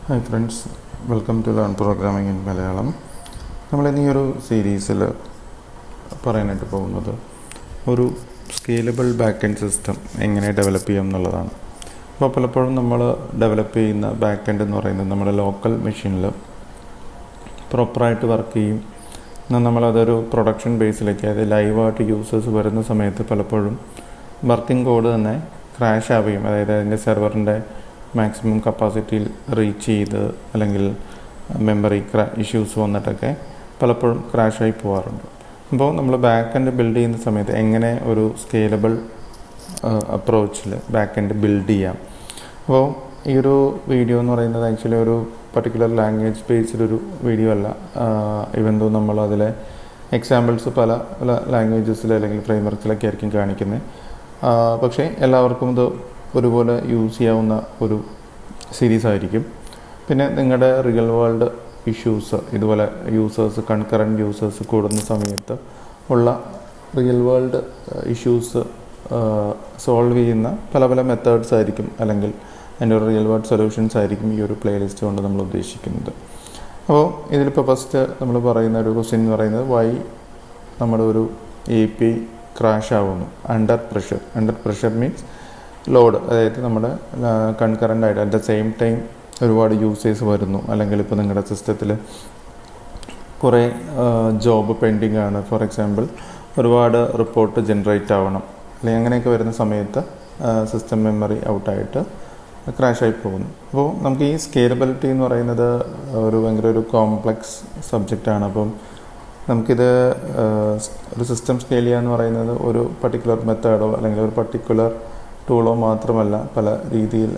Hi friends, welcome to learn programming in Malayalam. നമ്മളിന്ന് ഈ ഒരു സീരീസിൽ പറയാനായിട്ട് പോകുന്നത് ഒരു സ്കേലബിൾ ബാക്ക് എൻഡ് സിസ്റ്റം എങ്ങനെ ഡെവലപ്പ് ചെയ്യാം എന്നുള്ളതാണ്. അപ്പോൾ പലപ്പോഴും നമ്മൾ ഡെവലപ്പ് ചെയ്യുന്ന ബാക്ക് എൻഡ് എന്ന് പറയുന്നത് നമ്മുടെ ലോക്കൽ മെഷീനിൽ പ്രോപ്പറായിട്ട് വർക്ക് ചെയ്യും. എന്നാൽ നമ്മളതൊരു പ്രൊഡക്ഷൻ ബേസിലേക്ക്, അതായത് ലൈവായിട്ട് യൂസേഴ്സ് വരുന്ന സമയത്ത് പലപ്പോഴും വർക്കിംഗ് കോഡ് തന്നെ ക്രാഷ് ആവുകയും, അതായത് അതിൻ്റെ സെർവറിൻ്റെ മാക്സിമം കപ്പാസിറ്റിയിൽ റീച്ച് ചെയ്ത് അല്ലെങ്കിൽ മെമ്മറി ഇഷ്യൂസ് വന്നിട്ടൊക്കെ പലപ്പോഴും ക്രാഷായി പോകാറുണ്ട്. അപ്പോൾ നമ്മൾ ബാക്ക് എൻഡ് ബിൽഡ് ചെയ്യുന്ന സമയത്ത് എങ്ങനെ ഒരു സ്കേലബിൾ അപ്രോച്ചിൽ ബാക്ക് എൻഡ് ബിൽഡ് ചെയ്യാം. അപ്പോൾ ഈ ഒരു വീഡിയോ എന്ന് പറയുന്നത് ആക്ച്വലി ഒരു പർട്ടിക്കുലർ ലാംഗ്വേജ് ബേസ്ഡൊരു വീഡിയോ അല്ല. ഇവൻ ദോ നമ്മൾ അതിലെ എക്സാമ്പിൾസ് പല ലാംഗ്വേജസിൽ അല്ലെങ്കിൽ ഫ്രെയിംവർക്സിലൊക്കെ ആയിരിക്കും കാണിക്കുന്നത്. പക്ഷേ എല്ലാവർക്കും ഇത് ഒരുപോലെ യൂസ് ചെയ്യാവുന്ന ഒരു സീരീസ് ആയിരിക്കും. പിന്നെ നിങ്ങളുടെ റിയൽ വേൾഡ് ഇഷ്യൂസ്, ഇതുപോലെ കൺകറൻറ്റ് യൂസേഴ്സ് കൂടുന്ന സമയത്ത് ഉള്ള റിയൽ വേൾഡ് ഇഷ്യൂസ് സോൾവ് ചെയ്യുന്ന പല മെത്തേഡ്സ് ആയിരിക്കും, അല്ലെങ്കിൽ അതിൻ്റെ ഒരു റിയൽ വേൾഡ് സൊല്യൂഷൻസ് ആയിരിക്കും ഈ ഒരു പ്ലേലിസ്റ്റ് കൊണ്ട് നമ്മൾ ഉദ്ദേശിക്കുന്നത്. അപ്പോൾ ഇതിലിപ്പോൾ ഫസ്റ്റ് നമ്മൾ പറയുന്ന ഒരു ക്വസ്റ്റ്യൻ എന്ന് പറയുന്നത് വൈ നമ്മുടെ ഒരു API ക്രാഷ് ആവുന്നു അണ്ടർ പ്രഷർ മീൻസ് ലോഡ്, അതായത് നമ്മുടെ കൺകറൻ്റ് ആയിട്ട് അറ്റ് ദ സെയിം ടൈം ഒരുപാട് യൂസേഴ്സ് വരുന്നു, അല്ലെങ്കിൽ ഇപ്പോൾ നിങ്ങളുടെ സിസ്റ്റത്തിൽ കുറേ ജോബ് പെൻഡിങ് ആണ്. ഫോർ എക്സാമ്പിൾ ഒരുപാട് റിപ്പോർട്ട് ജനറേറ്റ് ആവണം, അല്ലെങ്കിൽ അങ്ങനെയൊക്കെ വരുന്ന സമയത്ത് സിസ്റ്റം മെമ്മറി ഔട്ടായിട്ട് ക്രാഷായി പോകുന്നു. അപ്പോൾ നമുക്ക് ഈ സ്കേലബിലിറ്റി എന്ന് പറയുന്നത് ഭയങ്കര ഒരു കോംപ്ലക്സ് സബ്ജക്റ്റാണ്. അപ്പം നമുക്കിത് ഒരു സിസ്റ്റം സ്കെയിൽ ചെയ്യുക എന്ന് പറയുന്നത് ഒരു പർട്ടിക്കുലർ മെത്തേഡോ അല്ലെങ്കിൽ ഒരു പർട്ടിക്കുലർ ടൂളോ മാത്രമല്ല, പല രീതിയിൽ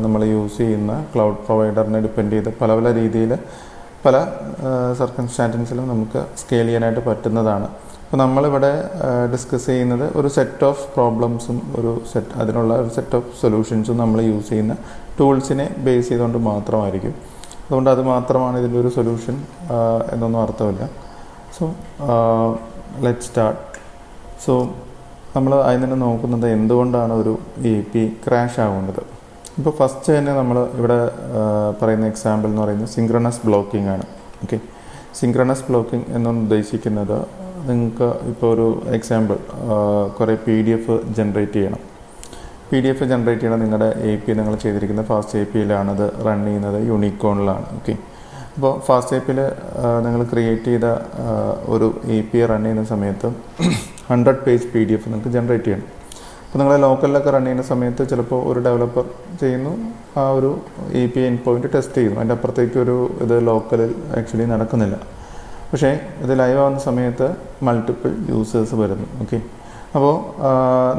നമ്മൾ യൂസ് ചെയ്യുന്ന ക്ലൗഡ് പ്രൊവൈഡറിനെ ഡിപ്പെൻഡ് ചെയ്ത് പല രീതിയിൽ പല സർക്കംസ്റ്റാൻസിലും നമുക്ക് സ്കെയിൽ ചെയ്യാനായിട്ട് പറ്റുന്നതാണ്. അപ്പോൾ നമ്മളിവിടെ ഡിസ്കസ് ചെയ്യുന്നത് ഒരു സെറ്റ് ഓഫ് പ്രോബ്ലംസും അതിനുള്ള ഒരു സെറ്റ് ഓഫ് സൊല്യൂഷൻസും നമ്മൾ യൂസ് ചെയ്യുന്ന ടൂൾസിനെ ബേസ് ചെയ്തുകൊണ്ട് മാത്രമായിരിക്കും. അതുകൊണ്ട് അത് മാത്രമാണ് ഇതിൻ്റെ ഒരു സൊല്യൂഷൻ എന്നൊന്നും അർത്ഥമില്ല. So let start. സോ നമ്മൾ അതിൽ നിന്ന് നോക്കുന്നത് എന്തുകൊണ്ടാണ് ഒരു API ക്രാഷ് ആവുന്നത്. ഇപ്പോൾ ഫസ്റ്റ് തന്നെ നമ്മൾ ഇവിടെ പറയുന്ന എക്സാമ്പിൾ എന്ന് പറയുന്നത് സിങ്ക്രണസ് ബ്ലോക്കിംഗ് ആണ്. ഓക്കെ, സിങ്ക്രണസ് ബ്ലോക്കിംഗ് എന്നൊന്ന് ഉദ്ദേശിക്കുന്നത് നിങ്ങൾക്ക് ഇപ്പോൾ ഒരു എക്സാമ്പിൾ കുറേ PDF ജനറേറ്റ് ചെയ്യണം. നിങ്ങളുടെ API നിങ്ങൾ ചെയ്തിരിക്കുന്ന ഫാസ്റ്റ് APIയിലാണത് റൺ ചെയ്യുന്നത്, യൂണിക്കോണിലാണ്. ഓക്കെ, അപ്പോൾ ഫാസ്റ്റ് APIയിൽ നിങ്ങൾ ക്രിയേറ്റ് ചെയ്ത ഒരു API റൺ ചെയ്യുന്ന സമയത്ത് 100 പേജ് PDF നിങ്ങൾക്ക് ജനറേറ്റ് ചെയ്യണം. അപ്പോൾ നിങ്ങൾ ലോക്കലിലൊക്കെ റൺ ചെയ്യുന്ന സമയത്ത് ചിലപ്പോൾ ഒരു ഡെവലപ്പർ ചെയ്യുന്നു, ആ ഒരു API എൻഡ് പോയിൻ്റ് ടെസ്റ്റ് ചെയ്യുന്നു, അതിൻ്റെ അപ്പുറത്തേക്ക് ഇത് ലോക്കലിൽ ആക്ച്വലി നടക്കുന്നില്ല. പക്ഷേ ഇത് ലൈവ് ആവുന്ന സമയത്ത് മൾട്ടിപ്പിൾ യൂസേഴ്സ് വരുന്നു. ഓക്കെ, അപ്പോൾ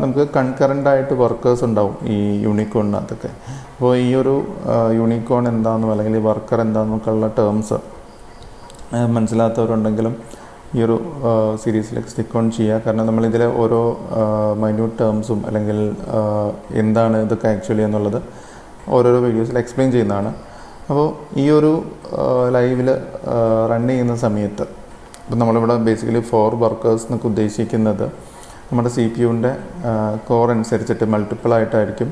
നമുക്ക് കൺകറൻ്റായിട്ട് വർക്കേഴ്സ് ഉണ്ടാവും ഈ യൂണിക്കോണിനകത്തൊക്കെ. അപ്പോൾ ഈ ഒരു യൂണിക്കോൺ എന്താണെന്നോ അല്ലെങ്കിൽ ഈ വർക്കർ എന്താണെന്നൊക്കെ ഉള്ള ടേംസ് മനസ്സിലാത്തവരുണ്ടെങ്കിലും ഈ ഒരു സീരീസിലേക്ക് സ്റ്റിക്ക് ഓൺ ചെയ്യുക. കാരണം നമ്മളിതിലെ ഓരോ മൈന്യൂട്ട് ടേംസും അല്ലെങ്കിൽ എന്താണ് ഇതൊക്കെ ആക്ച്വലി എന്നുള്ളത് ഓരോരോ വീഡിയോസിൽ എക്സ്പ്ലെയിൻ ചെയ്യുന്നതാണ്. അപ്പോൾ ഈ ഒരു ലൈവിൽ റൺ ചെയ്യുന്ന സമയത്ത് ഇപ്പം നമ്മളിവിടെ ബേസിക്കലി 4 വർക്കേഴ്സ് എന്നൊക്കെ ഉദ്ദേശിക്കുന്നത് നമ്മുടെ CPUവിൻ്റെ കോർ അനുസരിച്ചിട്ട് മൾട്ടിപ്പിൾ ആയിട്ടായിരിക്കും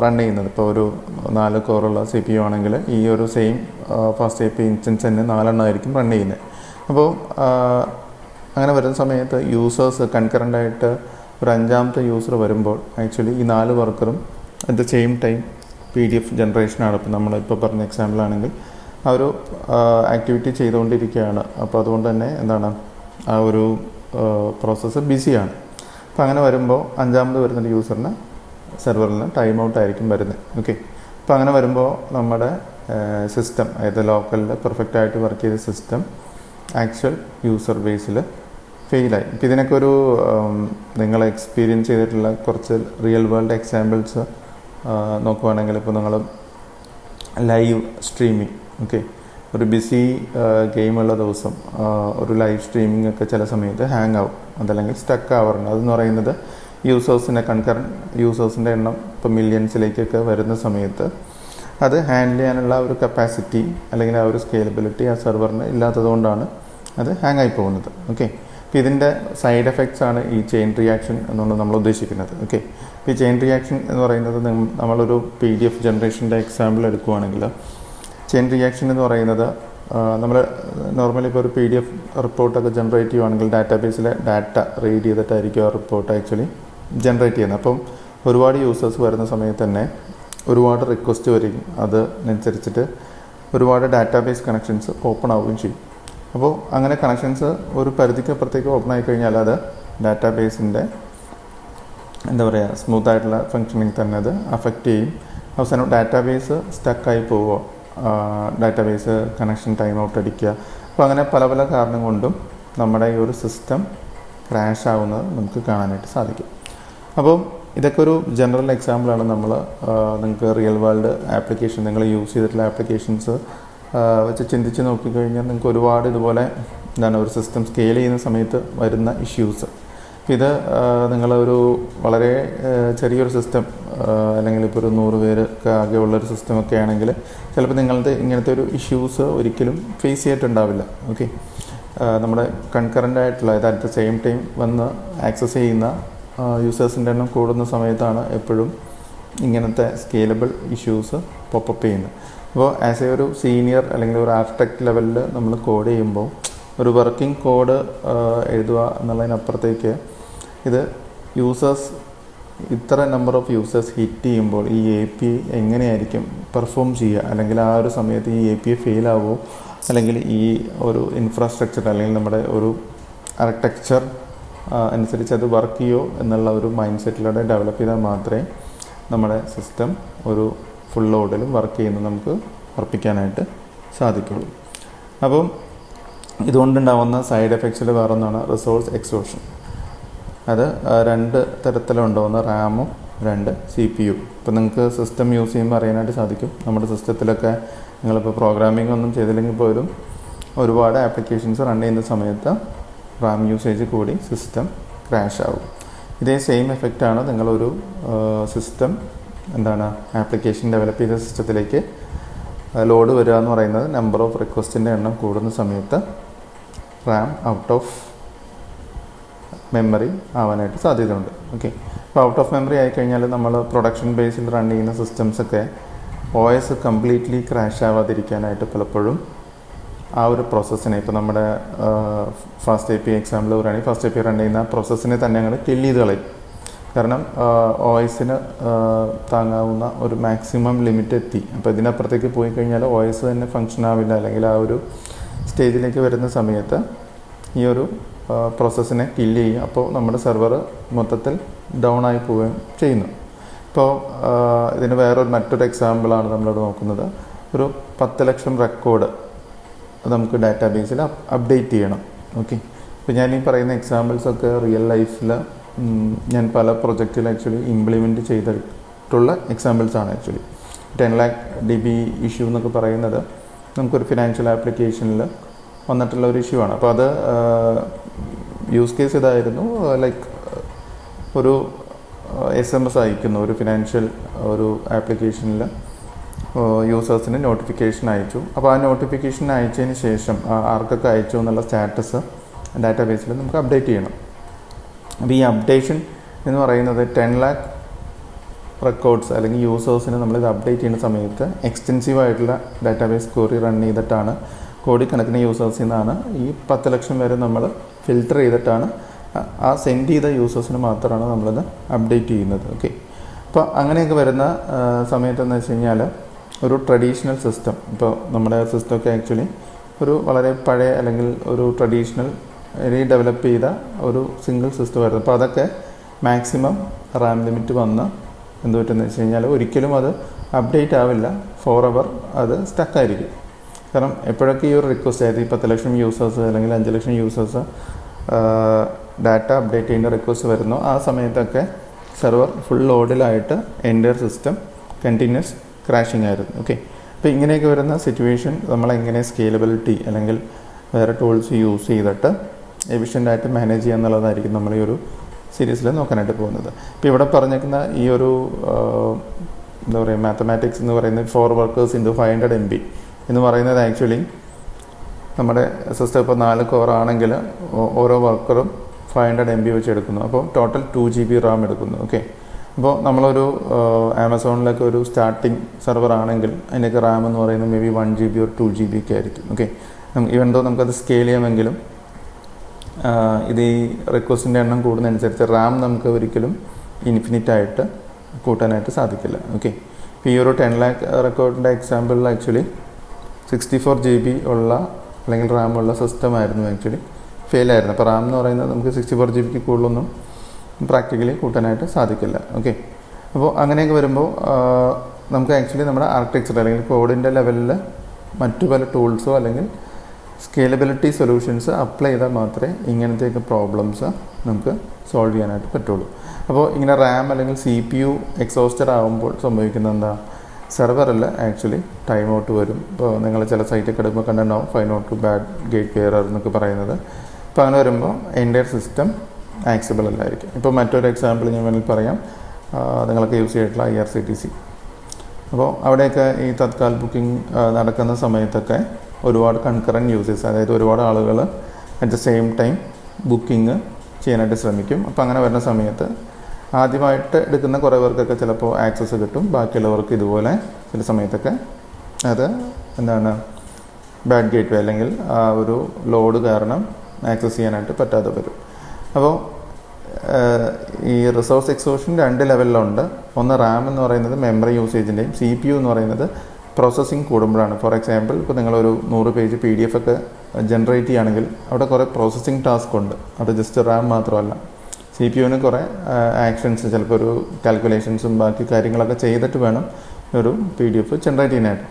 റൺ ചെയ്യുന്നത്. ഇപ്പോൾ ഒരു 4 കോറുള്ള CPU ആണെങ്കിൽ ഈ ഒരു സെയിം ഫാസ്റ്റ് API ഇൻസ്റ്റൻസ് തന്നെ 4 എണ്ണമായിരിക്കും റൺ ചെയ്യുന്നത്. അപ്പോൾ അങ്ങനെ വരുന്ന സമയത്ത് യൂസേഴ്സ് കൺകറൻ്റായിട്ട് ഒരു 5ാമത്തെ യൂസർ വരുമ്പോൾ ആക്ച്വലി ഈ 4 വർക്കറും at the same time PDF ജനറേഷനാണ്. ഇപ്പോൾ നമ്മളിപ്പോൾ പറഞ്ഞ എക്സാമ്പിളാണെങ്കിൽ ആ ഒരു ആക്ടിവിറ്റി ചെയ്തുകൊണ്ടിരിക്കുകയാണ്. അപ്പോൾ അതുകൊണ്ട് തന്നെ എന്താണ് ആ ഒരു പ്രോസസ്സ് ബിസിയാണ്. അപ്പോൾ അങ്ങനെ വരുമ്പോൾ 5ാമത് വരുന്നൊരു യൂസറിന് സെർവറിന് ടൈം ഔട്ട് ആയിരിക്കും വരുന്നത്. ഓക്കെ, അപ്പോൾ അങ്ങനെ വരുമ്പോൾ നമ്മുടെ സിസ്റ്റം, അതായത് ലോക്കലിൽ പെർഫെക്റ്റ് ആയിട്ട് വർക്ക് ചെയ്ത സിസ്റ്റം ആക്ച്വൽ യൂസർ ബേസിൽ ഫെയിലായി. ഇപ്പോൾ ഇതിനൊക്കെ ഒരു നിങ്ങൾ എക്സ്പീരിയൻസ് ചെയ്തിട്ടുള്ള കുറച്ച് റിയൽ വേൾഡ് എക്സാമ്പിൾസ് നോക്കുവാണെങ്കിൽ, ഇപ്പോൾ നിങ്ങൾ ലൈവ് സ്ട്രീമിംഗ്, ഓക്കെ, ഒരു ബിസി ഗെയിമുള്ള ദിവസം ഒരു ലൈവ് സ്ട്രീമിംഗ് ഒക്കെ ചില സമയത്ത് ഹാങ് ആവും, അതല്ലെങ്കിൽ സ്റ്റക്ക് ആവാറുണ്ട്. അതെന്ന് പറയുന്നത് കൺകറൻറ്റ് യൂസേഴ്സിൻ്റെ എണ്ണം ഇപ്പോൾ മില്യൺസിലേക്കൊക്കെ വരുന്ന സമയത്ത് അത് ഹാൻഡിൽ ചെയ്യാനുള്ള ഒരു കപ്പാസിറ്റി അല്ലെങ്കിൽ ആ ഒരു സ്കേലബിലിറ്റി ആ സെർവറിന് ഇല്ലാത്തതുകൊണ്ടാണ് അത് ഹാങ് ആയി പോകുന്നത്. ഓക്കെ, അപ്പോൾ ഇതിൻ്റെ സൈഡ് എഫക്ട്സ് ആണ് ഈ ചെയിൻ റിയാക്ഷൻ എന്നുകൊണ്ട് നമ്മൾ ഉദ്ദേശിക്കുന്നത്. ഓക്കെ, ഈ ചെയിൻ റിയാക്ഷൻ എന്ന് പറയുന്നത് നമ്മളൊരു PDF ജനറേഷൻ്റെ എക്സാമ്പിൾ എടുക്കുകയാണെങ്കിൽ ചെയിൻ റിയാക്ഷൻ എന്ന് പറയുന്നത് നമ്മൾ നോർമലി ഇപ്പോൾ ഒരു PDF റിപ്പോർട്ടൊക്കെ ജനറേറ്റ് ചെയ്യുവാണെങ്കിൽ ഡാറ്റാബേസിലെ ഡാറ്റ റീഡ് ചെയ്തിട്ടായിരിക്കും ആ റിപ്പോർട്ട് ആക്ച്വലി ജനറേറ്റ് ചെയ്യുന്നത്. അപ്പം ഒരുപാട് യൂസേഴ്സ് വരുന്ന സമയത്ത് തന്നെ ഒരുപാട് റിക്വസ്റ്റ് വരും. അതിനനുസരിച്ചിട്ട് ഒരുപാട് ഡാറ്റാബേസ് കണക്ഷൻസ് ഓപ്പൺ ആവുകയും ചെയ്യും. അപ്പോൾ അങ്ങനെ കണക്ഷൻസ് ഒരു പരിധിക്കപ്പുറത്തേക്ക് ഓപ്പൺ ആയിക്കഴിഞ്ഞാൽ അത് ഡാറ്റാബേസിൻ്റെ സ്മൂത്തായിട്ടുള്ള ഫങ്ഷനിങ് തന്നെ അത് അഫക്റ്റ് ചെയ്യും. അവസാനം ഡാറ്റാബേസ് സ്റ്റക്കായി പോവുക, ഡാറ്റാബേസ് കണക്ഷൻ ടൈം ഔട്ട് അടിക്കുക. അപ്പോൾ അങ്ങനെ പല പല കാരണം കൊണ്ടും നമ്മുടെ ഈ ഒരു സിസ്റ്റം ക്രാഷ് ആവുന്നത് നമുക്ക് കാണാനായിട്ട് സാധിക്കും. അപ്പം ഇതൊക്കെ ഒരു ജനറൽ എക്സാമ്പിളാണ്. നിങ്ങൾക്ക് റിയൽ വേൾഡ് ആപ്ലിക്കേഷൻ, നിങ്ങൾ യൂസ് ചെയ്തിട്ടുള്ള ആപ്ലിക്കേഷൻസ് വെച്ച് ചിന്തിച്ച് നോക്കിക്കഴിഞ്ഞാൽ നിങ്ങൾക്ക് ഒരുപാട് ഇതുപോലെ ഒരു സിസ്റ്റം സ്കെയിൽ ചെയ്യുന്ന സമയത്ത് വരുന്ന ഇഷ്യൂസ്. ഇത് നിങ്ങളൊരു വളരെ ചെറിയൊരു സിസ്റ്റം, അല്ലെങ്കിൽ ഇപ്പോൾ ഒരു 100 പേർക്ക് ആകെ ഉള്ളൊരു സിസ്റ്റമൊക്കെ ആണെങ്കിൽ ചിലപ്പോൾ നിങ്ങളുടെ ഇങ്ങനത്തെ ഒരു ഇഷ്യൂസ് ഒരിക്കലും ഫേസ് ചെയ്തിട്ടുണ്ടാവില്ല. ഓക്കെ, നമ്മുടെ കൺകറൻ്റ് ആയിട്ടുള്ള, അറ്റ് ദ സെയിം ടൈം വന്ന് ആക്സസ് ചെയ്യുന്ന യൂസേഴ്സിൻ്റെ എണ്ണം കൂടുന്ന സമയത്താണ് എപ്പോഴും ഇങ്ങനത്തെ സ്കെയിലബിൾ ഇഷ്യൂസ് പോപ്പപ്പ് ചെയ്യുന്നത്. അപ്പോൾ ആസ് എ ഒരു സീനിയർ അല്ലെങ്കിൽ ഒരു ആർക്കിടെക്ട് ലെവലിൽ നമ്മൾ കോഡ് ചെയ്യുമ്പോൾ ഒരു വർക്കിംഗ് കോഡ് എഴുതുക എന്നുള്ളതിനപ്പുറത്തേക്ക് ഇത് യൂസേഴ്സ്, ഇത്ര നമ്പർ ഓഫ് യൂസേഴ്സ് ഹിറ്റ് ചെയ്യുമ്പോൾ ഈ API എങ്ങനെയായിരിക്കും പെർഫോം ചെയ്യുക, അല്ലെങ്കിൽ ആ ഒരു സമയത്ത് ഈ API ഫെയിൽ ആവുമോ, അല്ലെങ്കിൽ ഈ ഒരു ഇൻഫ്രാസ്ട്രക്ചർ അല്ലെങ്കിൽ നമ്മുടെ ഒരു ആർക്കിടെക്ചർ അനുസരിച്ച് അത് വർക്ക് ചെയ്യുമോ എന്നുള്ള ഒരു മൈൻഡ് സെറ്റിലൂടെ ഡെവലപ്പ് ചെയ്താൽ മാത്രമേ നമ്മുടെ സിസ്റ്റം ഒരു ഫുൾ ലോഡിലും വർക്ക് ചെയ്യുന്നത് നമുക്ക് ഉറപ്പിക്കാനായിട്ട് സാധിക്കുള്ളൂ. അപ്പം ഇതുകൊണ്ടുണ്ടാവുന്ന സൈഡ് എഫക്ട്സിൽ വേറൊന്നാണ് റിസോഴ്സ് എക്സോഷൻ. അത് 2 തരത്തിലുണ്ടാവുന്ന റാമും 2 CPU. ഇപ്പോൾ നിങ്ങൾക്ക് സിസ്റ്റം യൂസ് ചെയ്യുമ്പോൾ അറിയാനായിട്ട് സാധിക്കും. നമ്മുടെ സിസ്റ്റത്തിലൊക്കെ നിങ്ങളിപ്പോൾ പ്രോഗ്രാമിംഗ് ഒന്നും ചെയ്തില്ലെങ്കിൽ പോലും ഒരുപാട് ആപ്ലിക്കേഷൻസ് റൺ ചെയ്യുന്ന സമയത്ത് റാം യൂസേജ് കൂടി സിസ്റ്റം ക്രാഷ് ആവും. ഇതേ സെയിം എഫക്റ്റാണ് നിങ്ങളൊരു സിസ്റ്റം ആപ്ലിക്കേഷൻ ഡെവലപ്പ് ചെയ്ത സിസ്റ്റത്തിലേക്ക് ലോഡ് വരിക എന്ന് പറയുന്നത്. നമ്പർ ഓഫ് റിക്വസ്റ്റിൻ്റെ എണ്ണം കൂടുന്ന സമയത്ത് റാം ഔട്ട് ഓഫ് മെമ്മറി ആവാനായിട്ട് സാധ്യതയുണ്ട്. ഓക്കെ, അപ്പോൾ ഔട്ട് ഓഫ് മെമ്മറി ആയിക്കഴിഞ്ഞാൽ നമ്മൾ പ്രൊഡക്ഷൻ ബേസിൽ റൺ ചെയ്യുന്ന സിസ്റ്റംസൊക്കെ OS കംപ്ലീറ്റ്ലി ക്രാഷ് ആവാതിരിക്കാനായിട്ട് പലപ്പോഴും ആ ഒരു പ്രോസസ്സിനെ, ഇപ്പോൾ നമ്മുടെ ഫാസ്റ്റ് API എക്സാമ്പിൾ പറയുകയാണെങ്കിൽ ഫാസ്റ്റ് API റൺ ചെയ്യുന്ന പ്രോസസ്സിനെ തന്നെ ഞങ്ങൾ കില്ല് ചെയ്ത് കളയും. കാരണം OSന് താങ്ങാവുന്ന ഒരു മാക്സിമം ലിമിറ്റ് എത്തി. അപ്പോൾ ഇതിനപ്പുറത്തേക്ക് പോയി കഴിഞ്ഞാൽ OS തന്നെ ഫങ്ഷൻ ആവില്ല, അല്ലെങ്കിൽ ആ ഒരു സ്റ്റേജിലേക്ക് വരുന്ന സമയത്ത് ഈ ഒരു പ്രോസസ്സിനെ കില്ല് ചെയ്യും. അപ്പോൾ നമ്മുടെ സെർവർ മൊത്തത്തിൽ ഡൗൺ ആയി പോവുകയും ചെയ്യുന്നു. ഇപ്പോൾ ഇതിന് മറ്റൊരു എക്സാമ്പിളാണ് നമ്മളിവിടെ നോക്കുന്നത്. ഒരു 10 ലക്ഷം റെക്കോർഡ് നമുക്ക് ഡാറ്റാബേസിൽ അപ്ഡേറ്റ് ചെയ്യണം. ഓക്കെ, ഇപ്പോൾ ഞാൻ ഈ പറയുന്ന എക്സാമ്പിൾസൊക്കെ റിയൽ ലൈഫിൽ ഞാൻ പല പ്രൊജക്റ്റിൽ ആക്ച്വലി ഇംപ്ലിമെൻറ്റ് ചെയ്തിട്ടുള്ള എക്സാമ്പിൾസാണ്. ആക്ച്വലി 10 lakh DB ഇഷ്യൂ എന്നൊക്കെ പറയുന്നത് നമുക്കൊരു ഫിനാൻഷ്യൽ ആപ്ലിക്കേഷനിൽ വന്നിട്ടുള്ള ഒരു ഇഷ്യൂ ആണ്. അപ്പോൾ അത് യൂസ് കേസ് ഇതായിരുന്നു, ലൈക്ക് ഒരു SMS അയക്കുന്നു, ഒരു ഫിനാൻഷ്യൽ ഒരു ആപ്ലിക്കേഷനിൽ യൂസേഴ്സിന് നോട്ടിഫിക്കേഷൻ അയച്ചു. അപ്പോൾ ആ നോട്ടിഫിക്കേഷൻ അയച്ചതിന് ശേഷം ആർക്കൊക്കെ അയച്ചു എന്നുള്ള സ്റ്റാറ്റസ് ഡാറ്റാബേസിൽ നമുക്ക് അപ്ഡേറ്റ് ചെയ്യണം. അപ്പോൾ ഈ അപ്ഡേഷൻ എന്ന് പറയുന്നത് 10 lakh റെക്കോർഡ്സ് അല്ലെങ്കിൽ യൂസേഴ്സിന് നമ്മളിത് അപ്ഡേറ്റ് ചെയ്യുന്ന സമയത്ത് എക്സ്റ്റെൻസീവ് ആയിട്ടുള്ള ഡാറ്റാബേസ് ക്വറി റൺ ചെയ്തിട്ടാണ്, കോടിക്കണക്കിന് യൂസേഴ്സിൽ നിന്നാണ് ഈ 10 ലക്ഷം വരെ നമ്മൾ ഫിൽട്ടർ ചെയ്തിട്ടാണ് ആ സെൻഡ് ചെയ്ത യൂസേഴ്സിന് മാത്രമാണ് നമ്മളിത് അപ്ഡേറ്റ് ചെയ്യുന്നത്. ഓക്കെ, അപ്പോൾ അങ്ങനെയൊക്കെ വരുന്ന സമയത്തെന്ന് വെച്ച് കഴിഞ്ഞാൽ ഒരു ട്രഡീഷണൽ സിസ്റ്റം, ഇപ്പോൾ നമ്മുടെ സിസ്റ്റമൊക്കെ ആക്ച്വലി ഒരു വളരെ പഴയ അല്ലെങ്കിൽ ഒരു ട്രഡീഷണൽ ഡെവലപ്പ് ചെയ്ത ഒരു സിംഗിൾ സിസ്റ്റം ആയിരുന്നു. അപ്പോൾ അതൊക്കെ മാക്സിമം റാം ലിമിറ്റ് വന്ന് എന്ത് പറ്റുമെന്ന് വെച്ച് കഴിഞ്ഞാൽ ഒരിക്കലും അത് അപ്ഡേറ്റ് ആവില്ല, ഫോറെവർ അത് സ്റ്റക്കായിരിക്കും. കാരണം എപ്പോഴൊക്കെ ഈ ഒരു റിക്വസ്റ്റ് ആയത് ഈ 10 ലക്ഷം യൂസേഴ്സ് അല്ലെങ്കിൽ 5 ലക്ഷം യൂസേഴ്സ് ഡാറ്റ അപ്ഡേറ്റ് ചെയ്യുന്ന റിക്വസ്റ്റ് വരുന്നു, ആ സമയത്തൊക്കെ സെർവർ ഫുൾ ലോഡിലായിട്ട് എൻ്റയർ സിസ്റ്റം കണ്ടിന്യൂസ് ക്രാഷിംഗ് ആയിരുന്നു. ഓക്കെ, അപ്പോൾ ഇങ്ങനെയൊക്കെ വരുന്ന സിറ്റുവേഷൻ നമ്മളെങ്ങനെ സ്കെയിലബിലിറ്റി അല്ലെങ്കിൽ വേറെ ടൂൾസ് യൂസ് ചെയ്തിട്ട് എഫിഷ്യൻ്റായിട്ട് മാനേജ് ചെയ്യുക എന്നുള്ളതായിരിക്കും നമ്മൾ ഈ ഒരു സീരീസിൽ നോക്കാനായിട്ട് പോകുന്നത്. ഇപ്പോൾ ഇവിടെ പറഞ്ഞേക്കുന്ന ഈ ഒരു മാത്തമാറ്റിക്സ് എന്ന് പറയുന്നത് 4 workers into 500 MB എന്ന് പറയുന്നത് ആക്ച്വലി നമ്മുടെ സിസ്റ്റം ഇപ്പോൾ 4 കോർ ആണെങ്കിൽ ഓരോ വർക്കറും 500 MB വെച്ച് എടുക്കുന്നു. അപ്പോൾ ടോട്ടൽ 2 GB റാം എടുക്കുന്നു. ഓക്കെ, അപ്പോൾ നമ്മളൊരു ആമസോണിലൊക്കെ ഒരു സ്റ്റാർട്ടിങ് സെർവർ ആണെങ്കിൽ അതിൻ്റെയൊക്കെ റാം എന്ന് പറയുന്നത് may be 1 GB or 2 GB ഒക്കെ ആയിരിക്കും. ഓക്കെ, ഈവൻ ദോ നമുക്കത് സ്കെയിൽ ചെയ്യാമെങ്കിലും ഇത് ഈ റിക്വസ്റ്റിൻ്റെ എണ്ണം കൂടുന്നതനുസരിച്ച് റാം നമുക്ക് ഒരിക്കലും ഇൻഫിനിറ്റായിട്ട് കൂട്ടാനായിട്ട് സാധിക്കില്ല. ഓക്കെ, ഇപ്പോൾ ഈ ഒരു 10 lakh റെക്കോർഡിൻ്റെ എക്സാമ്പിളിൽ ആക്ച്വലി 64 GB ഉള്ള അല്ലെങ്കിൽ റാം ഉള്ള സിസ്റ്റമായിരുന്നു ആക്ച്വലി ഫെയിലായിരുന്നു. അപ്പോൾ റാം എന്ന് പറയുന്നത് നമുക്ക് 64 GB കൂടുതലൊന്നും പ്രാക്ടിക്കലി കൂട്ടാനായിട്ട് സാധിക്കില്ല. ഓക്കെ, അപ്പോൾ അങ്ങനെയൊക്കെ വരുമ്പോൾ നമുക്ക് ആക്ച്വലി നമ്മുടെ ആർക്കിടെക്ചർ അല്ലെങ്കിൽ കോഡിൻ്റെ ലെവലിൽ മറ്റു പല ടൂൾസോ അല്ലെങ്കിൽ സ്കേലബിലിറ്റി സൊല്യൂഷൻസ് അപ്ലൈ ചെയ്താൽ മാത്രമേ ഇങ്ങനത്തെയൊക്കെ പ്രോബ്ലംസ് നമുക്ക് സോൾവ് ചെയ്യാനായിട്ട് പറ്റുള്ളൂ. അപ്പോൾ ഇങ്ങനെ റാം അല്ലെങ്കിൽ CPU എക്സോസ്റ്റഡ് ആകുമ്പോൾ സംഭവിക്കുന്നത് എന്താ, സെർവറിൽ ആക്ച്വലി ടൈം ഔട്ട് വരും. ഇപ്പോൾ നിങ്ങൾ ചില സൈറ്റൊക്കെ എടുക്കുമ്പോൾ കണ്ടിട്ടുണ്ടാവും 502 ബാഡ് ഗേറ്റ് വെയർ എന്നൊക്കെ പറയുന്നത്. അപ്പോൾ അങ്ങനെ വരുമ്പോൾ എൻ്റയർ സിസ്റ്റം ആക്സബിൾ അല്ലായിരിക്കും. ഇപ്പോൾ മറ്റൊരു എക്സാമ്പിൾ ഞാൻ വേണമെങ്കിൽ പറയാം, നിങ്ങളൊക്കെ യൂസ് ചെയ്തിട്ടുള്ള IRCTC. അപ്പോൾ അവിടെയൊക്കെ ഈ തത്കാൽ ബുക്കിംഗ് നടക്കുന്ന സമയത്തൊക്കെ ഒരുപാട് കൺകറൻറ്റ് യൂസേഴ്സ്, അതായത് ഒരുപാട് ആളുകൾ at the same time booking ചെയ്യാനായിട്ട് ശ്രമിക്കും. അപ്പോൾ അങ്ങനെ വരുന്ന സമയത്ത് ആദ്യമായിട്ട് എടുക്കുന്ന കുറേ പേർക്കൊക്കെ ചിലപ്പോൾ ആക്സസ് കിട്ടും, ബാക്കിയുള്ളവർക്ക് ഇതുപോലെ ചില സമയത്തൊക്കെ അത് എന്താണ് ബാഡ് ഗേറ്റ് വേ അല്ലെങ്കിൽ ആ ഒരു ലോഡ് കാരണം ആക്സസ് ചെയ്യാനായിട്ട് പറ്റാതെ വരും. അപ്പോൾ ഈ റിസോഴ്സ് എക്സോഷൻ 2 ലെവലിലുണ്ട്. ഒന്ന് റാം എന്ന് പറയുന്നത് മെമ്മറി യൂസേജിൻ്റെയും CPU എന്ന് പറയുന്നത് പ്രോസസ്സിങ് കൂടുമ്പോഴാണ്. ഫോർ എക്സാമ്പിൾ ഇപ്പോൾ നിങ്ങളൊരു 100 പേജ് PDF ഒക്കെ ജനറേറ്റ് ചെയ്യുകയാണെങ്കിൽ അവിടെ കുറേ പ്രോസസ്സിങ് ടാസ്ക് ഉണ്ട്. അത് ജസ്റ്റ് റാം മാത്രമല്ല, CPU-ന് കുറേ ആക്ഷൻസ്, ചിലപ്പോൾ ഒരു കാൽക്കുലേഷൻസും ബാക്കി കാര്യങ്ങളൊക്കെ ചെയ്തിട്ട് വേണം ഒരു PDF ജനറേറ്റ് ചെയ്യാനായിട്ട്.